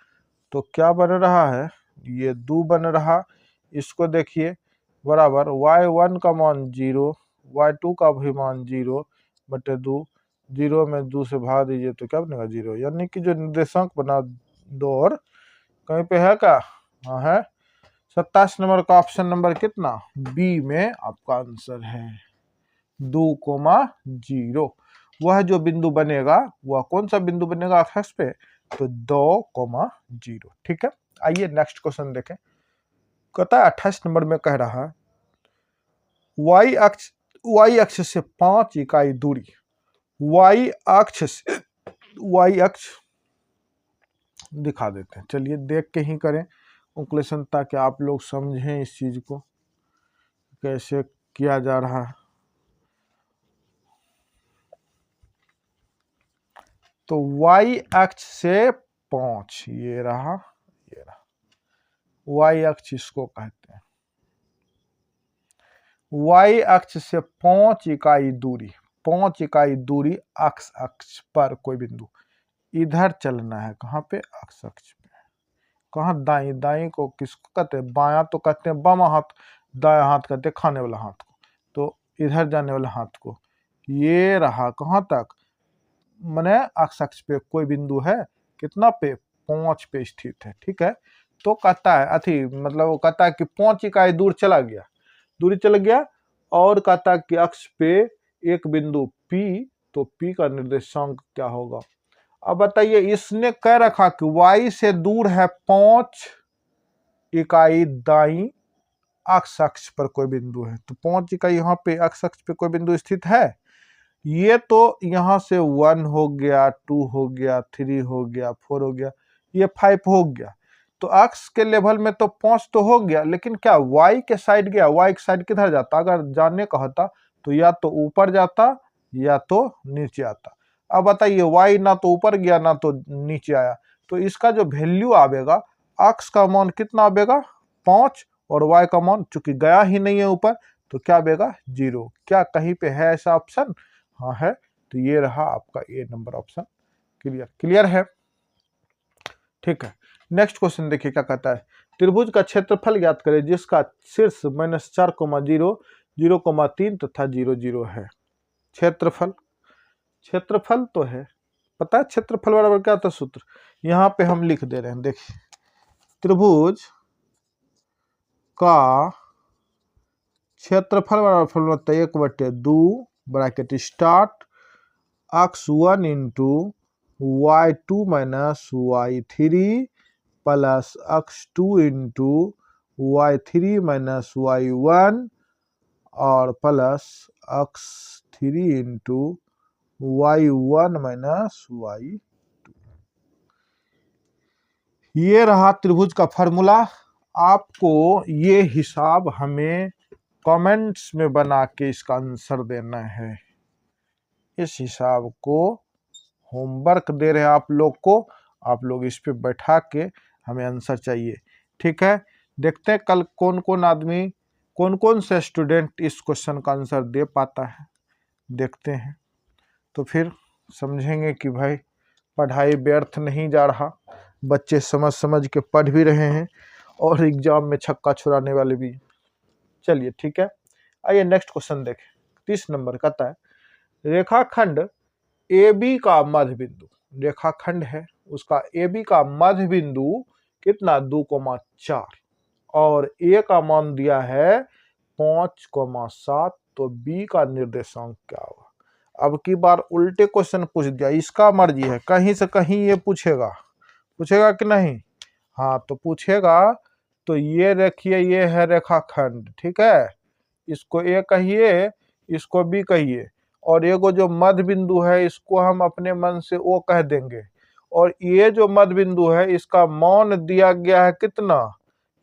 तो क्या बन रहा है, ये 2 बन रहा। इसको देखिए बराबर y1 का मान 0, y2 का भी मान 0/2, 0 में 2 से भाग दीजिए तो क्या बनेगा 0, यानी कि जो निर्देशांक बना 2 और कहीं पे है क्या, हाँ है। 27 नंबर का ऑप्शन नंबर कितना, बी में आपका आंसर है 2,0। वह जो बिंदु बनेगा वह कौन सा बिंदु बनेगा एक्स पे, तो 2,0। ठीक है, आइए नेक्स्ट क्वेश्चन देखें। कहता है 28 नंबर में कह रहा है y अक्ष से 5 इकाई दूरी, y अक्ष दिखा देते हैं, चलिए देख के ही करें कैलकुलेशन ताकि आप लोग समझें इस चीज को कैसे किया जा रहा है। तो y अक्ष से 5, ये रहा y अक्ष इसको कहते हैं। y अक्ष से 5 इकाई दूरी, 5 इकाई दूरी अक्ष पर कोई बिंदु इधर चलना है, कहाँ पे, अक्ष पे। कहाँ, दाई को किसको कहते हैं, बायां तो कहते हैं बामा हाथ, दाया हाथ कहते हैं खाने वाला हाथ को, तो इधर जाने वाला हाथ को। ये रहा कहाँ तक, माने अक्ष पे कोई बिंदु है कितना पे, 5 पे स्थित है। ठीक है, तो कहता है अथी मतलब वो कहता है कि 5 इकाई दूरी चल गया और कहता है कि अक्ष पे एक बिंदु P, तो P का निर्देशांक क्या होगा। अब बताइए, इसने कह रखा कि y से दूर है 5 इकाई दाई अक्ष पर कोई बिंदु है, तो 5 इकाई यहाँ पे अक्ष पे कोई बिंदु स्थित है। ये तो यहाँ से 1 हो गया, 2 हो गया, 3 हो गया, 4 हो गया, ये 5 हो गया। तो अक्ष के लेवल में तो 5 तो हो गया, लेकिन क्या y के साइड गया, y के साइड किधर जाता, अगर जाने का होता तो या तो ऊपर जाता या तो नीचे आता। अब बताइए y ना तो ऊपर गया ना तो नीचे आया, तो इसका जो वैल्यू आवेगा, अक्ष का मान कितना आवेगा 5 और y का मान चूंकि गया ही नहीं है ऊपर तो क्या आवेगा 0। क्या कहीं पे है ऐसा ऑप्शन, हाँ है, तो ये रहा आपका ए नंबर ऑप्शन। क्लियर है। ठीक है, नेक्स्ट क्वेश्चन देखिए क्या कहता है, त्रिभुज का क्षेत्रफल ज्ञात करें जिसका शीर्ष -4,0, 0,3 तथा 0,0 है। क्षेत्रफल तो है, पता है क्षेत्रफल बराबर क्या था सूत्र, यहाँ पे हम लिख दे रहे हैं। देखिए त्रिभुज का क्षेत्रफल बराबर formula 1/2 bracket start x1 into y2 minus y3 plus x2 into y3 minus y1 और plus x3 into y1 minus y2। ये रहा त्रिभुज का फॉर्मूला। आपको ये हिसाब हमें कमेंट्स में बना के इसका आंसर देना है। इस हिसाब को होमवर्क दे रहे हैं आप लोग को, आप लोग इस पे बैठा के हमें आंसर चाहिए। ठीक है, देखते हैं कल कौन कौन आदमी, कौन कौन से स्टूडेंट इस क्वेश्चन का आंसर दे पाता है, देखते हैं। तो फिर समझेंगे कि भाई पढ़ाई व्यर्थ नहीं जा रहा, बच्चे समझ समझ के पढ़ भी रहे हैं और एग्जाम में छक्का छुड़ाने वाले भी। चलिए ठीक है, आइए नेक्स्ट क्वेश्चन देखें। 30 नंबर कहता है रेखाखंड AB का मध्य बिंदु, रेखाखंड है उसका AB का मध्य बिंदु कितना 2,4 और A का मान दिया है 5,7, तो B का निर्देशांक क्या होगा। अब की बार उल्टे क्वेश्चन पूछ दिया, इसका मर्जी है, कहीं से कहीं ये पूछेगा कि नहीं, हाँ तो पूछेगा। तो ये देखिए ये है रेखाखंड, ठीक है, इसको A कहिए, इसको B कहिए, और एगो जो मध्य बिंदु है इसको हम अपने मन से O कह देंगे। और ये जो मध्य बिंदु है इसका मान दिया गया है कितना,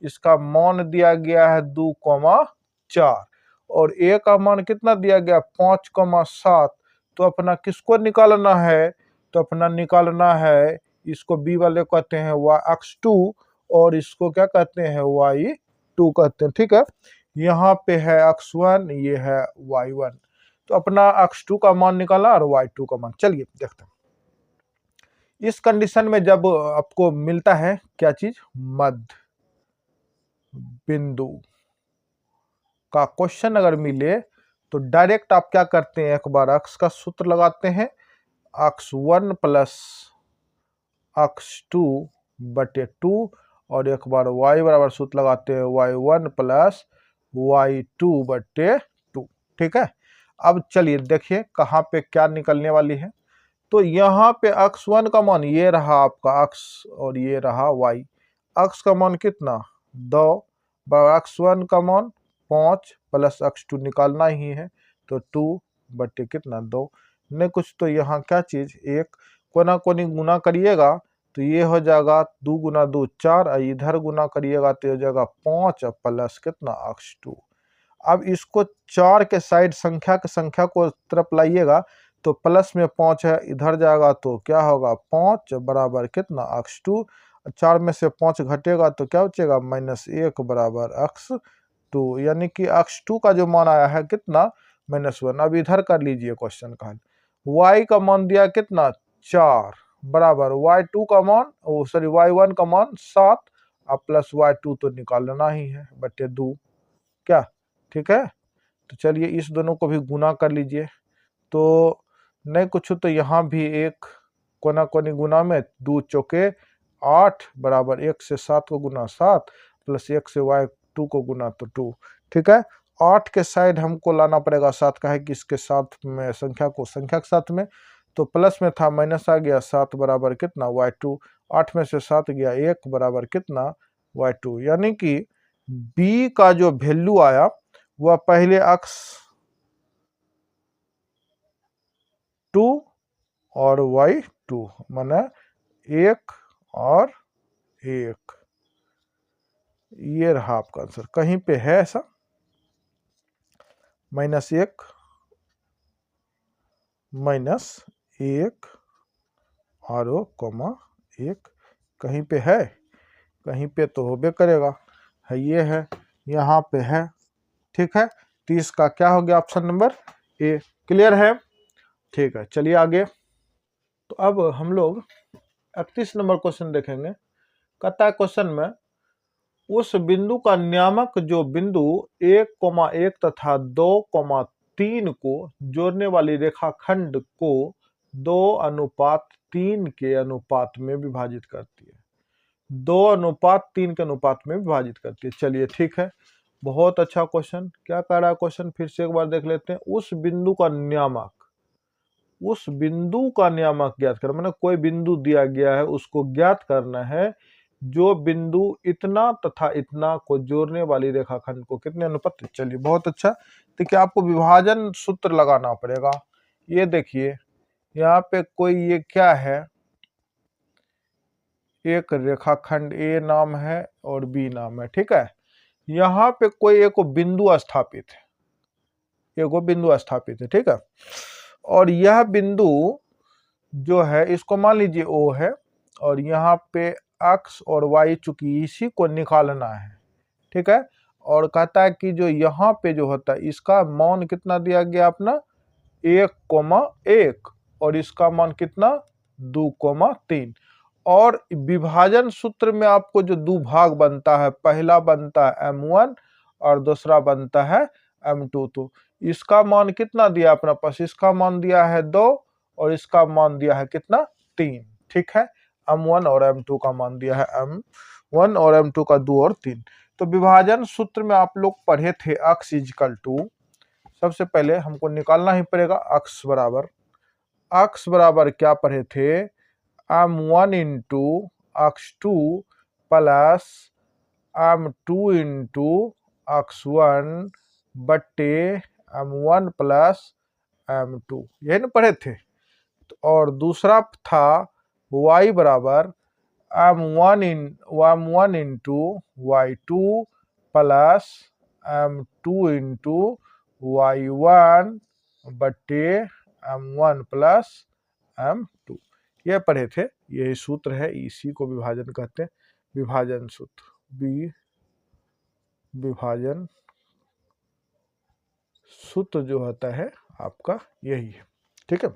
इसका मान दिया गया है 2,4 और A का मान कितना दिया गया 5,7। तो अपना किसको निकालना है, तो अपना निकालना है, इसको B वाले कहते हैं x2 और इसको क्या कहते हैं y2 कहते हैं। ठीक है, यहाँ पे है x1, ये है y1, तो अपना x2 का मान निकाला और y2 का मान। चलिए देखते हैं इस कंडीशन में जब आपको मिलता है क्या चीज, मध्य बिंदु का क्वेश्चन अगर मिले तो डायरेक्ट आप क्या करते हैं, एक बार x का सूत्र लगाते हैं, x1 प्लस x2 बटे 2, और एक बार y बराबर सूत्र लगाते हैं y1 प्लस y2 बटे 2। ठीक है, अब चलिए देखिए कहाँ पे क्या निकलने वाली है। तो यहाँ पे x1 का मान ये रहा आपका x और ये रहा y। x का मान कितना 2, x1 का मान 5 प्लस x2 निकालना ही है तो 2 बटे कितना 2, नहीं कुछ तो यहाँ क्या चीज एक कोना कोनी गुना करिएगा तो ये हो जाएगा 2 गुना 2 4, और इधर गुना करिएगा तो हो जाएगा 5 प्लस कितना x2। अब इसको 4 के साइड संख्या को तरफ लाइएगा तो प्लस में 5 है, इधर जाएगा तो क्या होगा 5 बराबर कितना x2, 4 में से 5 घटेगा तो क्या बचेगा -1 बराबर x2, यानी कि x2 का जो मान आया है कितना -1। अब इधर कर लीजिए क्वेश्चन का हल, y का मान दिया कितना 4 बराबर y2 का मान y1 का मान 7 और प्लस y2 तो निकालना ही है बटे 2, क्या ठीक है। तो चलिए इस दोनों को भी गुना कर लीजिए, तो नहीं कुछ तो यहाँ भी एक कोना कोनी गुना में 2 चौके 8 बराबर 1 से 7 को गुना 7 प्लस 1 से y2 को गुना तो 2। ठीक है, 8 के साइड हमको लाना पड़ेगा 7 का है कि इसके साथ में संख्या के साथ में, तो प्लस में था माइनस आ गया 7 बराबर कितना y2, 8 में से 7 गया 1 बराबर कितना y2, यानी कि b का जो वैल्यू आया वह पहले x2 और y2 माने 1 और 1, ये रहा आपका आंसर। कहीं पे है ऐसा -1 -1 और 1 कहीं पे है, कहीं पे तो होबे करेगा, है ये है यहाँ पे है। ठीक है, तो इसका क्या हो गया ऑप्शन नंबर ए। क्लियर है, ठीक है चलिए आगे। तो अब हम लोग 31 नंबर क्वेश्चन देखेंगे। कहता है क्वेश्चन में उस बिंदु का नियामक जो बिंदु 1,1 तथा 2,3 को जोड़ने वाली रेखाखंड को 2:3 के अनुपात में विभाजित करती है, 2:3 के अनुपात में विभाजित करती है। चलिए ठीक है, बहुत अच्छा क्वेश्चन। क्या कह रहा है क्वेश्चन, फिर से एक बार देख लेते हैं। उस बिंदु का नियामक, उस बिंदु का नियामक ज्ञात करना, मतलब कोई बिंदु दिया गया है उसको ज्ञात करना है जो बिंदु इतना तथा इतना को जोड़ने वाली रेखाखंड को कितने अनुपात। चलिए बहुत अच्छा, तो क्या आपको विभाजन सूत्र लगाना पड़ेगा। ये देखिए यहाँ पे कोई ये क्या है, एक रेखाखंड ए नाम है और बी नाम है। ठीक है, यहाँ पे कोई एक बिंदु स्थापित है, एगो बिंदु स्थापित है। ठीक है, और यह बिंदु जो है इसको मान लीजिए ओ है, और यहाँ पे x और y चूंकि इसी को निकालना है। ठीक है, और कहता है कि जो यहाँ पे जो होता है इसका मान कितना दिया गया अपना 1,1 और इसका मान कितना 2,3, और विभाजन सूत्र में आपको जो दो भाग बनता है, पहला बनता है m1 और दूसरा बनता है m2। तो इसका मान कितना दिया अपना पास, इसका मान दिया है 2 और इसका मान दिया है कितना 3। ठीक है, m1 और m2 का मान दिया है m1 और m2 का 2 और 3। तो विभाजन सूत्र में आप लोग पढ़े थे x = सबसे पहले हमको निकालना ही पड़ेगा x बराबर क्या पढ़े थे, m1 into x2 plus m2 into x1 बट्टे m1 प्लस m2, यही ना पढ़े थे। और दूसरा था y बराबर m1 into y2 plus m2 into y1 बट्टे m1 प्लस m2, ये पढ़े थे। यही सूत्र है, इसी को विभाजन कहते हैं, विभाजन सूत्र। विभाजन सूत्र जो होता है आपका यही है। ठीक है,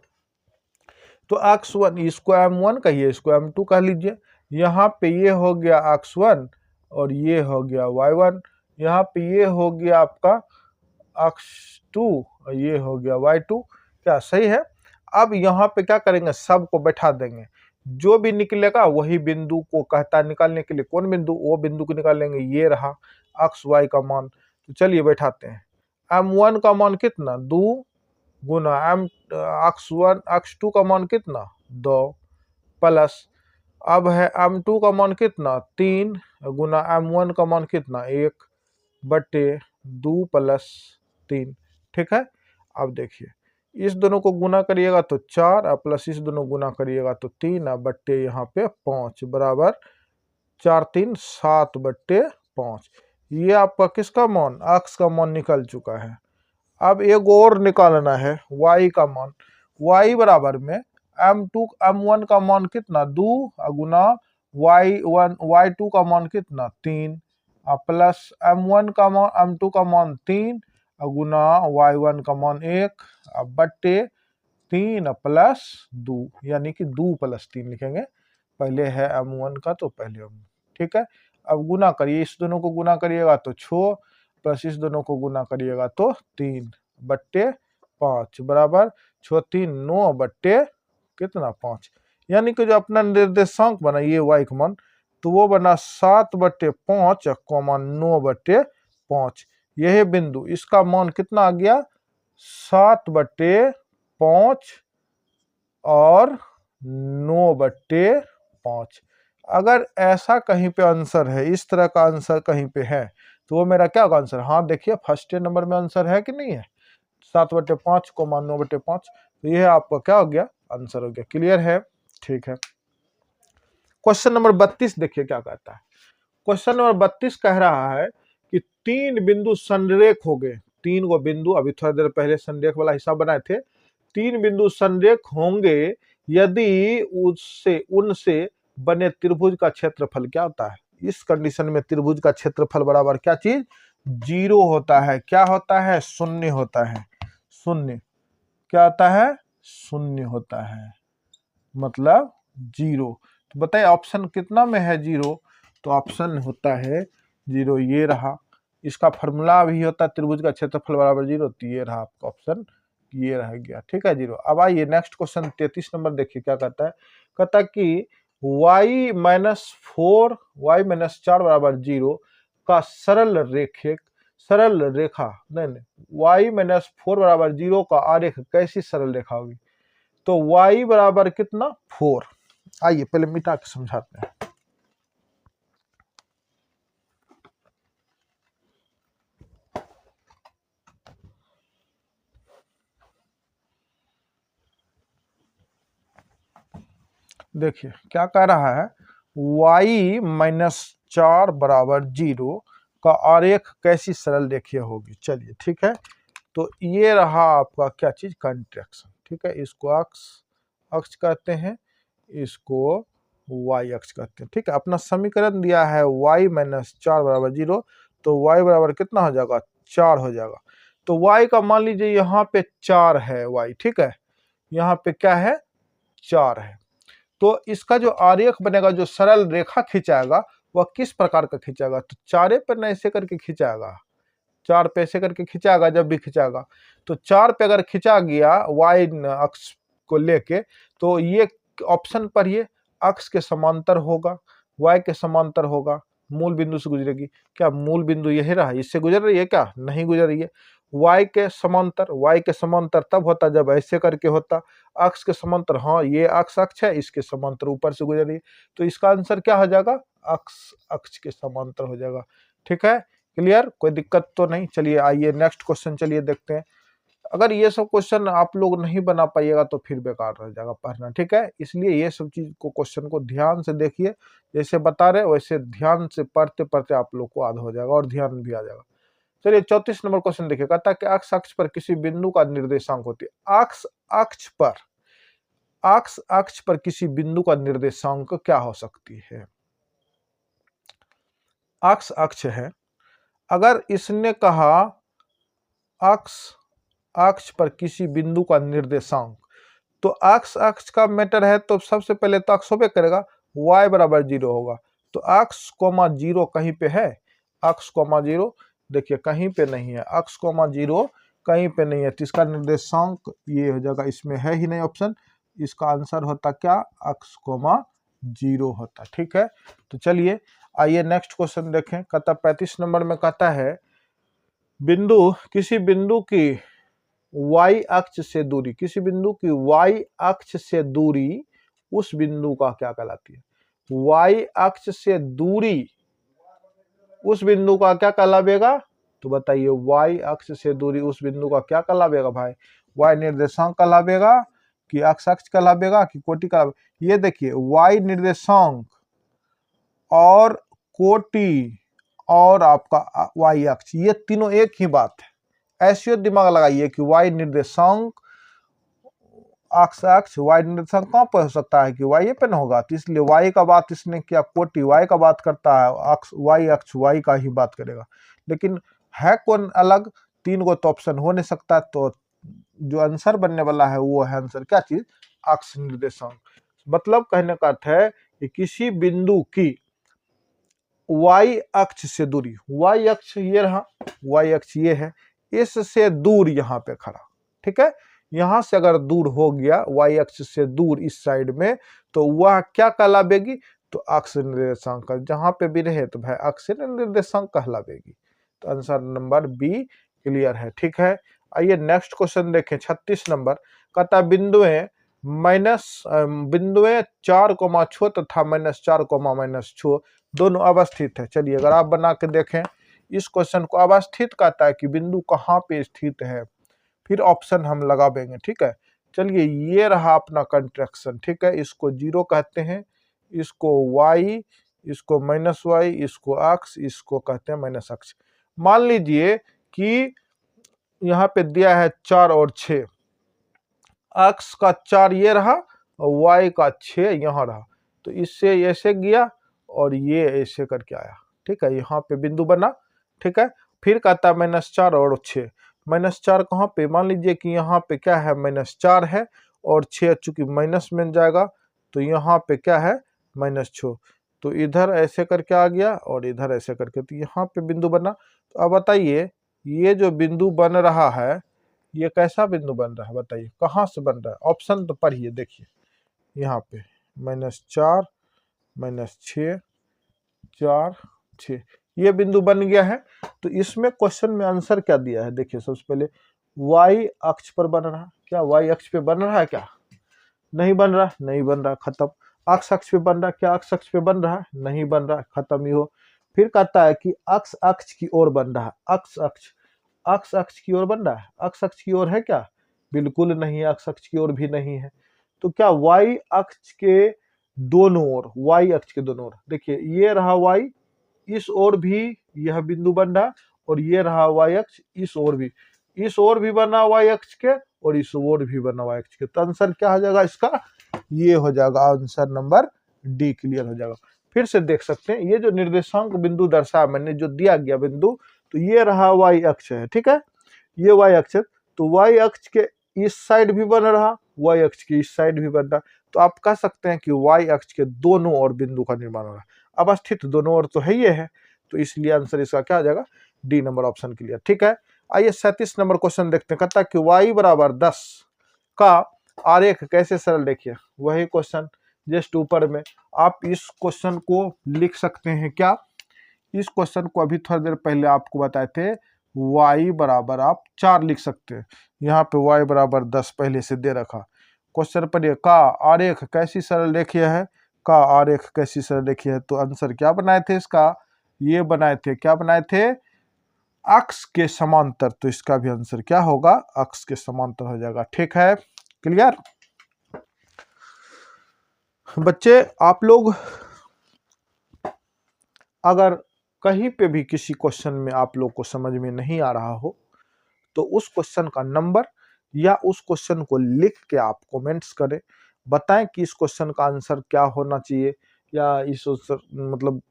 तो x1 इसको m1 कहिए, इसको m2 कह लीजिए। यहाँ पे ये हो गया x1 और ये हो गया y1, यहाँ पे ये हो गया आपका x2 और ये हो गया y2। क्या सही है? अब यहाँ पे क्या करेंगे, सबको बैठा देंगे, जो भी निकलेगा वही बिंदु को कहता है निकालने के लिए। कौन बिंदु? वो बिंदु को निकालेंगे, ये रहा x y का मान। तो चलिए बैठाते हैं। m1 का मान कितना? 2 गुना x1 x2 का मान कितना? 2 प्लस, अब है m2 का मान कितना? 3 गुना m1 का मान कितना? 1 बटे 2 प्लस 3। ठीक है, अब देखिए इस दोनों को गुना करिएगा तो 4 और प्लस इस दोनों गुना करिएगा तो 3 बट्टे यहाँ पे 5 बराबर 4 3 7 बट्टे 5। ये आपका किसका मान? x का मान निकल चुका है। अब एक और निकालना है y का मान। y बराबर में m2 m1 का मान कितना? 2 गुना y1 y2 का मान कितना? 3 प्लस m1 का मान m2 का मान 3 गुना y1 का मान 1 बट्टे 3 प्लस 2, यानी कि 2 प्लस 3 लिखेंगे। पहले है m1 का तो पहले m। ठीक है, अब गुना करिए, इस दोनों को गुना करिएगा तो 6 प्लस इस दोनों को गुना करिएगा तो 3 बट्टे 5 बराबर 6 3 9 बट्टे कितना? 5। यानी कि जो अपना निर्देशांक बना ये y का मान, तो वो बना 7 बट्टे 5 कॉमा 9 बट्टे 5। यह बिंदु, इसका मान कितना आ गया? 7 बट्टे 5 और 9 बट्टे 5। अगर ऐसा कहीं पे आंसर है, इस तरह का आंसर कहीं पे है, तो वो मेरा क्या आंसर? हाँ देखिए फर्स्ट नंबर में आंसर है कि नहीं है? 7 बट्टे 5 को 9 बट्टे 5, तो यह आपका क्या हो गया? आंसर हो गया। क्लियर है? ठीक है, क्वेश्चन नंबर 32 देखिए क्या कहता है। क्वेश्चन नंबर 32 कह रहा है कि 3 बिंदु संरेख हो गए। 3 गो बिंदु, अभी थोड़ा देर पहले संरेख वाला हिसाब बनाए थे। 3 बिंदु संरेख होंगे यदि उनसे बने त्रिभुज का क्षेत्रफल क्या होता है? इस कंडीशन में त्रिभुज का क्षेत्रफल बराबर क्या चीज? 0 होता है। क्या होता है? 0 होता है। 0 क्या होता है? 0 होता है, मतलब 0। तो बताइए ऑप्शन कितना में है 0? तो ऑप्शन होता है 0, ये रहा। इसका फॉर्मूला भी होता है त्रिभुज का क्षेत्रफल बराबर 0, तो ये रहा आपका ऑप्शन, ये रह गया। ठीक है, 0। अब आइए नेक्स्ट क्वेश्चन 33 नंबर देखिए क्या कहता है। कहता है कि y माइनस 4 बराबर 0 का सरल रेखा नहीं y माइनस 4 बराबर 0 का आरेख कैसी सरल रेखा होगी? तो y बराबर कितना? 4। आइए पहले मिटा के समझाते हैं। देखिए क्या कह रहा है, y माइनस 4 बराबर 0 का आरेख कैसी सरल रेखीय होगी। चलिए ठीक है, तो ये रहा आपका क्या चीज? कंट्रैक्शन। ठीक है, इसको अक्ष कहते हैं, इसको y अक्ष कहते हैं। ठीक है, अपना समीकरण दिया है y माइनस 4 बराबर 0, तो y बराबर कितना हो जाएगा? 4 हो जाएगा। तो y का मान लीजिए यहाँ पे 4 है y। ठीक है, यहाँ पे क्या है? 4 है। तो इसका जो आरेख बनेगा, जो सरल रेखा खिंचाएगा, वह किस प्रकार का खिंचाएगा? तो 4 पे न ऐसे करके खिंचाएगा, 4 पे ऐसे करके खिंचाएगा। जब भी खिंचाएगा तो 4 पे अगर खिंचा गया y अक्ष को लेके, तो ये ऑप्शन पर ये अक्ष के समांतर होगा, y के समांतर होगा, मूल बिंदु से गुजरेगी। क्या मूल बिंदु यही रहा? इससे गुजर रही है क्या? नहीं गुजर रही है। y के समांतर तब होता जब ऐसे करके होता। अक्ष के समांतर, हाँ ये अक्ष है, इसके समांतर ऊपर से गुजर रही है, तो इसका आंसर क्या हो जाएगा? अक्ष के समांतर हो जाएगा। ठीक है, क्लियर? कोई दिक्कत तो नहीं। चलिए आइए नेक्स्ट क्वेश्चन चलिए देखते हैं। अगर ये सब क्वेश्चन आप लोग नहीं बना पाइएगा तो फिर बेकार रह जाएगा पढ़ना। ठीक है, इसलिए ये सब चीज को क्वेश्चन को ध्यान से देखिए, जैसे बता रहे वैसे ध्यान से पढ़ते पढ़ते आप लोग को याद हो जाएगा और ध्यान भी आ जाएगा। चलिए 34 नंबर क्वेश्चन देखिए। कहता है कि अक्ष अक्ष पर किसी बिंदु का निर्देशांक होती है। अक्ष पर किसी बिंदु का निर्देशांक क्या हो सकती है? अक्ष है, अगर इसने कहा अक्ष अक्ष पर किसी बिंदु का निर्देशांक। तो अक्ष अक्ष का मैटर है तो सबसे पहले तो अक्ष होबे करेगा, y बराबर 0 होगा। तो अक्ष कोमा 0 कहीं पे है, अक्ष कोमा 0 देखिए कहीं पे नहीं है, अक्ष कोमा 0 कहीं पे नहीं है, तो इसका निर्देशांक ये हो जाएगा, इसमें है ही नहीं ऑप्शन, इसका आंसर होता क्या, अक्ष कोमा 0 होता। ठीक है, तो चलिए आइए नेक्स्ट क्वेश्चन देखें। कहता 35 नंबर में कहता है बिंदु, किसी बिंदु की y अक्ष से दूरी, किसी बिंदु की y अक्ष से दूरी उस बिंदु का क्या कहलाती है। y अक्ष से दूरी उस बिंदु का क्या कहलावेगा, तो बताइए y अक्ष से दूरी उस बिंदु का क्या कहलावेगा भाई, y निर्देशांक कहलावेगा कि अक्ष अक्ष कहलावेगा कि कोटि कहलावेगा। ये देखिए y निर्देशांक और कोटि और आपका y अक्ष, ये तीनों एक ही बात है। ऐसे दिमाग लगाइए कि y निर्देशांक अक्ष अक्ष, y निर्देशांक कहाँ पर हो सकता है कि y पे न होगा, तो इसलिए y का बात इसने किया, कोटि y का बात करता है, अक्ष y अक्ष y का ही बात करेगा। लेकिन है कौन अलग, तीन को तो ऑप्शन हो नहीं सकता, तो जो आंसर बनने वाला है वो है आंसर क्या चीज, अक्ष निर्देशांक। मतलब कहने का अर्थ है कि किसी बिंदु की y अक्ष से दूरी, y अक्ष ये रहा, y अक्ष ये है, इससे दूर यहाँ पे खड़ा, ठीक है, यहां से अगर दूर हो गया y अक्ष से दूर इस साइड में, तो वह क्या कहलावेगी, तो अक्ष निर्देशांक। जहां पे भी रहे तो भाई अक्ष निर्देशांक कहलावेगी। तो आंसर नंबर बी क्लियर है। ठीक है, आइए नेक्स्ट क्वेश्चन देखें 36 नंबर। कहता बिंदुएं 4,6 तथा -4,-6 दोनों अवस्थित है। चलिए अगर आप बना के देखें इस क्वेश्चन को, अवस्थित कहता है कि बिंदु कहाँ पे स्थित है, फिर ऑप्शन हम लगावेंगे। ठीक है, चलिए ये रहा अपना कंट्रैक्शन। ठीक है, इसको 0 कहते हैं, इसको y, इसको -y, इसको अक्ष, इसको कहते हैं माइनस अक्ष। मान लीजिए कि यहाँ पे दिया है 4 और 6, अक्ष का 4 ये रहा और y का 6 यहाँ रहा, तो इससे ऐसे गया और ये ऐसे करके आया। ठीक है, यहाँ पे बिंदु बना। ठीक है, फिर कहता है -4 और 6, -4 कहाँ पे, मान लीजिए कि यहाँ पे क्या है, -4 है और 6 चूंकि माइनस में जाएगा तो यहाँ पे क्या है, -6, तो इधर ऐसे करके आ गया और इधर ऐसे करके, तो यहाँ पे बिंदु बना। तो अब बताइए ये जो बिंदु बन रहा है ये कैसा बिंदु बन रहा है, बताइए कहाँ से बन रहा है, ऑप्शन तो पढ़िए, देखिए यहाँ पे -4 -6 4 6 ये बिंदु बन गया है। तो इसमें क्वेश्चन में आंसर क्या दिया है, देखिए सबसे पहले y अक्ष पर बन रहा है क्या, y अक्ष पे बन रहा है क्या, नहीं बन रहा, नहीं बन रहा, खत्म। अक्ष अक्ष पे बन रहा है क्या, अक्ष अक्ष पे बन रहा है, नहीं बन रहा, खत्म ही हो। फिर कहता है कि अक्ष अक्ष की ओर बन रहा है, अक्ष अक्ष, अक्ष अक्ष की ओर बन रहा है, अक्ष अक्ष की ओर है क्या, बिल्कुल नहीं, अक्ष अक्ष की ओर भी नहीं है। तो क्या y अक्ष के दोनों ओर, y अक्ष के दोनों ओर, देखिए ये रहा y, इस ओर भी यह बिंदु बन रहा और ये रहा y अक्ष, इस ओर भी बना y अक्ष के और इस ओर भी बना y अक्ष के। तो आंसर क्या हो जाएगा इसका, ये हो जाएगा आंसर नंबर डी क्लियर हो जाएगा। फिर से देख सकते हैं ये जो निर्देशांक बिंदु दर्शाया मैंने, जो दिया गया बिंदु, तो ये रहा y अक्ष है। ठीक है, ये y अक्ष है, तो y अक्ष के इस साइड भी बन रहा, y अक्ष की इस साइड भी बन रहा, तो आप कह सकते हैं कि y अक्ष के दोनों ओर बिंदु का निर्माण हो रहा है। अवस्थित दोनों ओर तो है ये है, तो इसलिए आंसर इसका क्या आ जाएगा, डी नंबर ऑप्शन क्लियर। ठीक है, आइए 37 नंबर क्वेश्चन देखते हैं। कहता है कि y बराबर 10 का आरेख कैसे सरल, देखिए वही क्वेश्चन जस्ट ऊपर में। आप इस क्वेश्चन को लिख सकते हैं क्या, इस क्वेश्चन को अभी थोड़ी देर पहले आपको बताए थे, y बराबर आप 4 लिख सकते हैं, यहाँ पे y बराबर 10 पहले से दे रखा। क्वेश्चन पढ़िए, का आरेख कैसी सरल रेखीय है, का आरेख कैसी सरल रेखीय है, तो आंसर क्या बनाए थे इसका, ये बनाए थे, क्या बनाए थे, अक्ष के समांतर, तो इसका भी आंसर क्या होगा, अक्ष के समांतर हो जाएगा। ठीक है, क्लियर बच्चे। आप लोग अगर कहीं पे भी किसी क्वेश्चन में आप लोग को समझ में नहीं आ रहा हो तो उस क्वेश्चन का नंबर या उस क्वेश्चन को लिख के आप कमेंट्स करें, बताएं कि इस क्वेश्चन का आंसर क्या होना चाहिए, या इस मतलब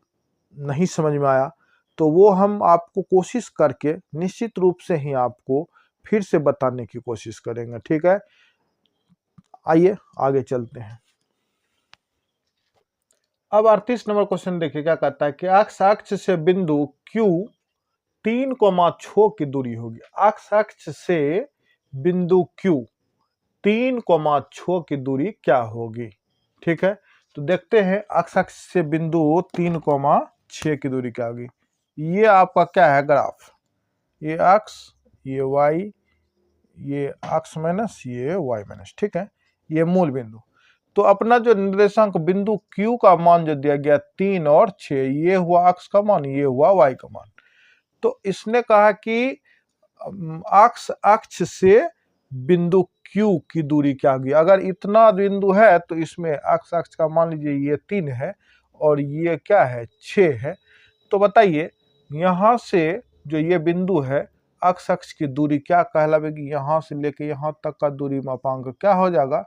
नहीं समझ में आया तो वो हम आपको कोशिश करके निश्चित रूप से ही आपको फिर से बताने की कोशिश करेंगे, ठीक है। आइए आगे चलते हैं। अब 38 नंबर क्वेश्चन देखिए क्या कहता है कि अक्ष अक्ष से बिंदु Q 3,6 की दूरी होगी। अक्ष अक्ष से बिंदु Q 3,6 की दूरी क्या होगी, ठीक है। तो देखते हैं अक्ष अक्ष से बिंदु 3,6 की दूरी क्या होगी। ये आपका क्या है ग्राफ, ये अक्ष, ये वाई, ये अक्ष माइनस, ये वाई माइनस, ठीक है। ये मूल बिंदु। तो अपना जो निर्देशांक बिंदु Q का मान जो दिया गया 3 और 6, ये हुआ अक्ष का मान, ये हुआ वाई का मान। तो इसने कहा कि अक्ष अक्ष से बिंदु Q की दूरी क्या होगी। अगर इतना बिंदु है तो इसमें अक्ष अक्ष का मान लीजिए ये 3 है और ये क्या है 6 है। तो बताइए यहां से जो ये बिंदु है अक्ष अक्ष की दूरी क्या कहलाएगी, यहां से लेके यहां तक का दूरी मापांक क्या हो जाएगा।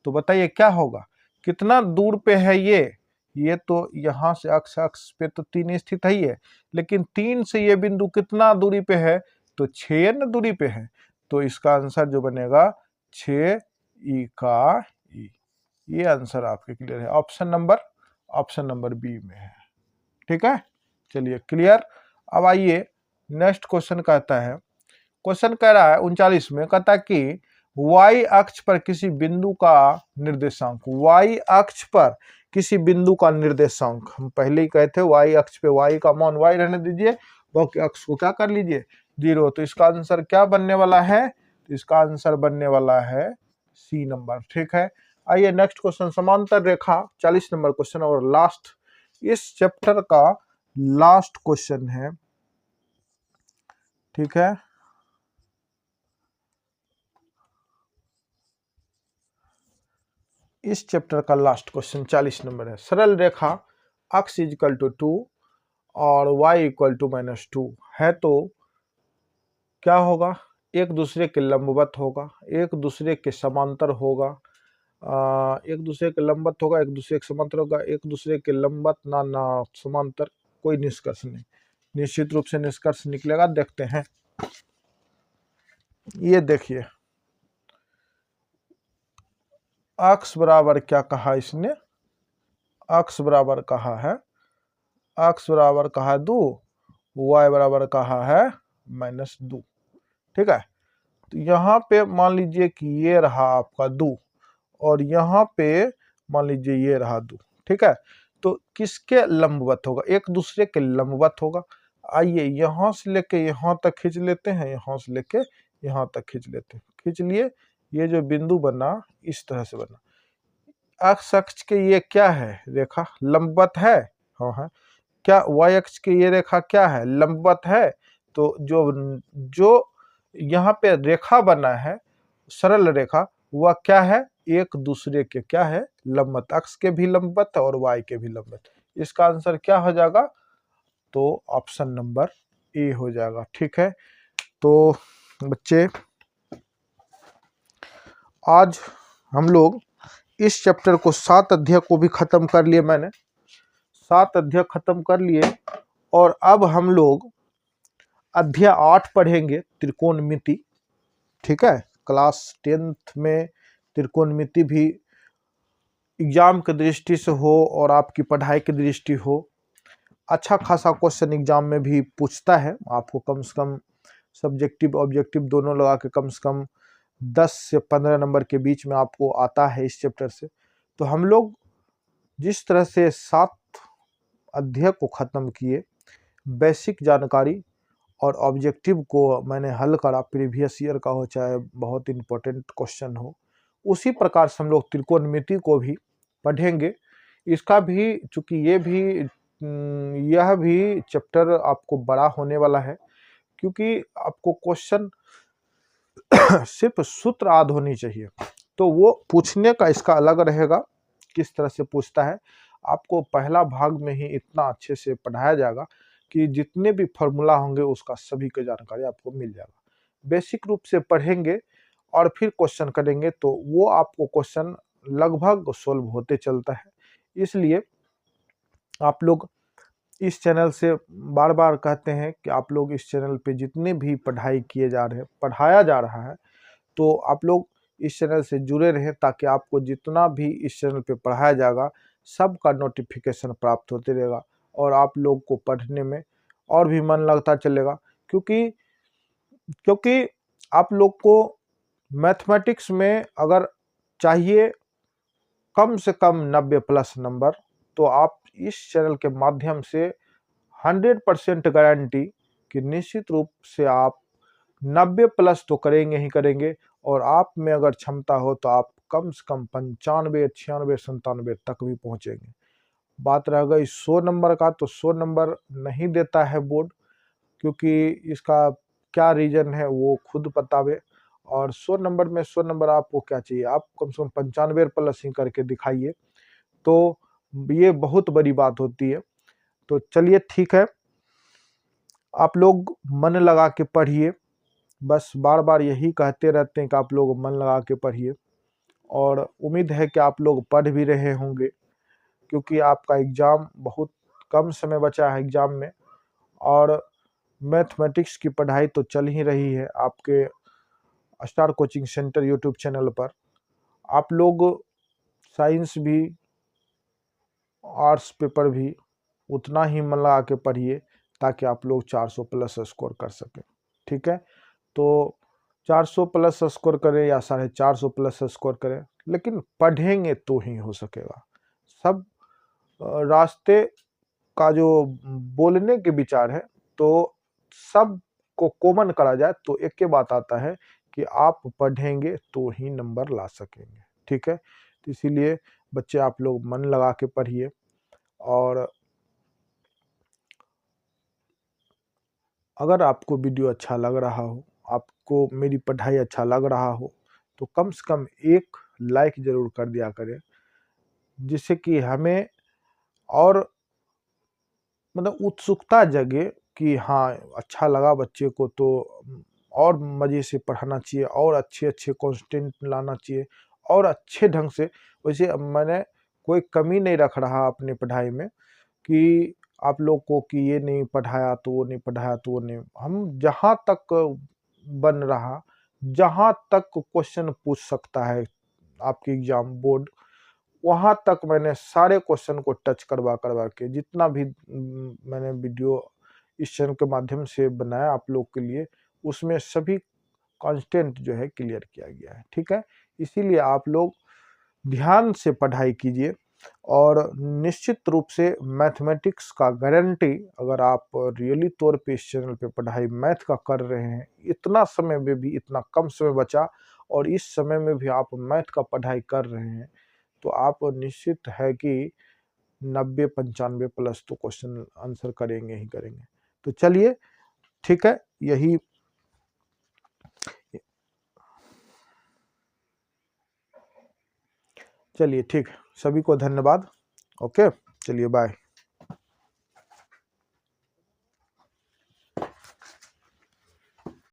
तो बताइए क्या होगा, कितना दूर पे है ये तो यहां से अक्ष अक्ष पे तो 3 स्थित है, लेकिन 3 से ये बिंदु कितना दूरी पे है, तो 6 न दूरी पे है। तो इसका आंसर जो बनेगा 6 ई का ई। ये आंसर आपके क्लियर है, ऑप्शन नंबर बी में है, ठीक है। चलिए क्लियर। अब आइए नेक्स्ट क्वेश्चन कहता है, क्वेश्चन कह रहा है 39 में, कहता है कि y अक्ष पर किसी बिंदु का निर्देशांक, y अक्ष पर किसी बिंदु का निर्देशांक, हम पहले ही कहते हैं y अक्ष पे y का मान y रहने दीजिए, बाकी अक्ष को क्या कर लीजिए 0। तो इसका आंसर क्या बनने वाला है, तो इसका आंसर बनने वाला है सी नंबर, ठीक है। आइए नेक्स्ट क्वेश्चन, समांतर रेखा 40 नंबर क्वेश्चन और लास्ट इस चैप्टर का लास्ट क्वेश्चन है, ठीक है। इस चैप्टर का लास्ट क्वेश्चन 40 नंबर है। सरल रेखा x इक्वल टू 2 और y इक्वल टू -2 है तो क्या होगा, एक दूसरे के लंबवत होगा, एक दूसरे के समांतर होगा, एक दूसरे के लंबवत होगा, एक दूसरे के समांतर होगा, एक दूसरे के लंबवत ना समांतर, कोई निष्कर्ष नहीं, निश्चित रूप से निष्कर्ष निकलेगा। देखते हैं, ये देखिए x बराबर क्या कहा इसने, x बराबर कहा है, x बराबर कहा है 2, y बराबर कहा है -2, ठीक है। तो यहाँ पे मान लीजिए कि ये रहा आपका 2 और यहाँ पे मान लीजिए ये रहा 2, ठीक है। तो किसके लंबवत होगा, एक दूसरे के लंबवत होगा। आइए यहाँ से लेके यहाँ तक खींच लेते हैं, यहाँ से लेके यहाँ तक खींच लेते हैं, खींच लिए। ये जो बिंदु बना इस तरह से बना, एक्स अक्ष के ये क्या है रेखा, लंबवत है, हाँ है। क्या वाई अक्ष के ये रेखा क्या है, लंबवत है। तो जो यहाँ पे रेखा बना है सरल रेखा, वह क्या है, एक दूसरे के क्या है लंबवत, अक्ष के भी लंबवत और वाई के भी लंबवत। इसका आंसर क्या हो जाएगा, तो ऑप्शन नंबर ए हो जाएगा, ठीक है। तो बच्चे आज हम लोग इस चैप्टर को 7 अध्याय को भी खत्म कर लिए, मैंने 7 अध्याय खत्म कर लिए और अब हम लोग अध्याय 8 पढ़ेंगे, त्रिकोणमिति, ठीक है। क्लास 10th में त्रिकोणमिति भी एग्जाम की दृष्टि से हो और आपकी पढ़ाई की दृष्टि हो, अच्छा खासा क्वेश्चन एग्जाम में भी पूछता है। आपको कम से कम सब्जेक्टिव ऑब्जेक्टिव दोनों लगा के कम से कम 10 से 15 नंबर के बीच में आपको आता है इस चैप्टर से। तो हम लोग जिस तरह से 7 अध्याय को ख़त्म किए, बेसिक जानकारी और ऑब्जेक्टिव को मैंने हल करा, प्रीवियस ईयर का हो चाहे बहुत इंपॉर्टेंट क्वेश्चन हो, उसी प्रकार से हम लोग त्रिकोणमिति को भी पढ़ेंगे। इसका भी चूंकि यह भी चैप्टर आपको बड़ा होने वाला है, क्योंकि आपको क्वेश्चन सिर्फ सूत्र याद होनी चाहिए, तो वो पूछने का इसका अलग रहेगा, किस तरह से पूछता है। आपको पहला भाग में ही इतना अच्छे से पढ़ाया जाएगा कि जितने भी फॉर्मूला होंगे उसका सभी की जानकारी आपको मिल जाएगा। बेसिक रूप से पढ़ेंगे और फिर क्वेश्चन करेंगे तो वो आपको क्वेश्चन लगभग सोल्व होते चलता है। इसलिए आप लोग इस चैनल से बार बार कहते हैं कि आप लोग इस चैनल पे जितने भी पढ़ाई किए जा रहे हैं, पढ़ाया जा रहा है, तो आप लोग इस चैनल से जुड़े रहें ताकि आपको जितना भी इस चैनल पे पढ़ाया जाएगा सब का नोटिफिकेशन प्राप्त होते रहेगा और आप लोग को पढ़ने में और भी मन लगता चलेगा। क्योंकि क्योंकि आप लोग को मैथमेटिक्स में अगर चाहिए कम से कम 90 प्लस नंबर, तो आप इस चैनल के माध्यम से 100% गारंटी कि निश्चित रूप से आप 90 प्लस तो करेंगे ही करेंगे, और आप में अगर क्षमता हो तो आप कम से कम 95, 96, 97 तक भी पहुंचेंगे। बात रह गई 100 नंबर का, तो 100 नंबर नहीं देता है बोर्ड, क्योंकि इसका क्या रीजन है वो खुद बतावे। और 100 नंबर में 100 नंबर आपको क्या चाहिए, आप कम से कम 95 प्लस ही करके दिखाइए, तो ये बहुत बड़ी बात होती है। तो चलिए ठीक है, आप लोग मन लगा के पढ़िए, बस बार बार यही कहते रहते हैं कि आप लोग मन लगा के पढ़िए, और उम्मीद है कि आप लोग पढ़ भी रहे होंगे, क्योंकि आपका एग्ज़ाम बहुत कम समय बचा है एग्ज़ाम में, और मैथमेटिक्स की पढ़ाई तो चल ही रही है आपके star coaching centre YouTube channel पर। आप लोग साइंस भी, आर्ट्स पेपर भी उतना ही मन लगा के पढ़िए ताकि आप लोग 400 प्लस स्कोर कर सकें। ठीक है, तो 400 प्लस स्कोर करें या 450 प्लस स्कोर करें, लेकिन पढ़ेंगे तो ही हो सकेगा। सब रास्ते का जो बोलने के विचार है, तो सब को कॉमन करा जाए तो एक ही बात आता है कि आप पढ़ेंगे तो ही नंबर ला सकेंगे। ठीक है, तो इसीलिए बच्चे आप लोग मन लगा के पढ़िए, और अगर आपको वीडियो अच्छा लग रहा हो, आपको मेरी पढ़ाई अच्छा लग रहा हो, तो कम से कम एक लाइक ज़रूर कर दिया करें, जिससे कि हमें और मतलब उत्सुकता जगे कि हाँ, अच्छा लगा बच्चे को, तो और मज़े से पढ़ाना चाहिए, और अच्छे-अच्छे कंटेंट लाना चाहिए, और अच्छे ढंग से। वैसे मैंने कोई कमी नहीं रख रहा अपनी पढ़ाई में कि आप लोग को कि ये नहीं पढ़ाया तो वो नहीं पढ़ाया तो वो नहीं, हम जहाँ तक बन रहा, जहाँ तक क्वेश्चन पूछ सकता है आपकी एग्जाम बोर्ड, वहाँ तक मैंने सारे क्वेश्चन को टच करवा करवा के जितना भी मैंने वीडियो इस चैनल के माध्यम से बनाया आप लोग के लिए, उसमें सभी कंटेंट जो है क्लियर किया गया है। ठीक है, इसीलिए आप लोग ध्यान से पढ़ाई कीजिए, और निश्चित रूप से मैथमेटिक्स का गारंटी, अगर आप रियली तौर पे इस चैनल पे पढ़ाई मैथ का कर रहे हैं, इतना समय में भी इतना कम समय बचा और इस समय में भी आप मैथ का पढ़ाई कर रहे हैं, तो आप निश्चित है कि 90-95 प्लस तो क्वेश्चन आंसर करेंगे ही करेंगे। तो चलिए ठीक है, यही चलिए ठीक, सभी को धन्यवाद। ओके, चलिए बाय।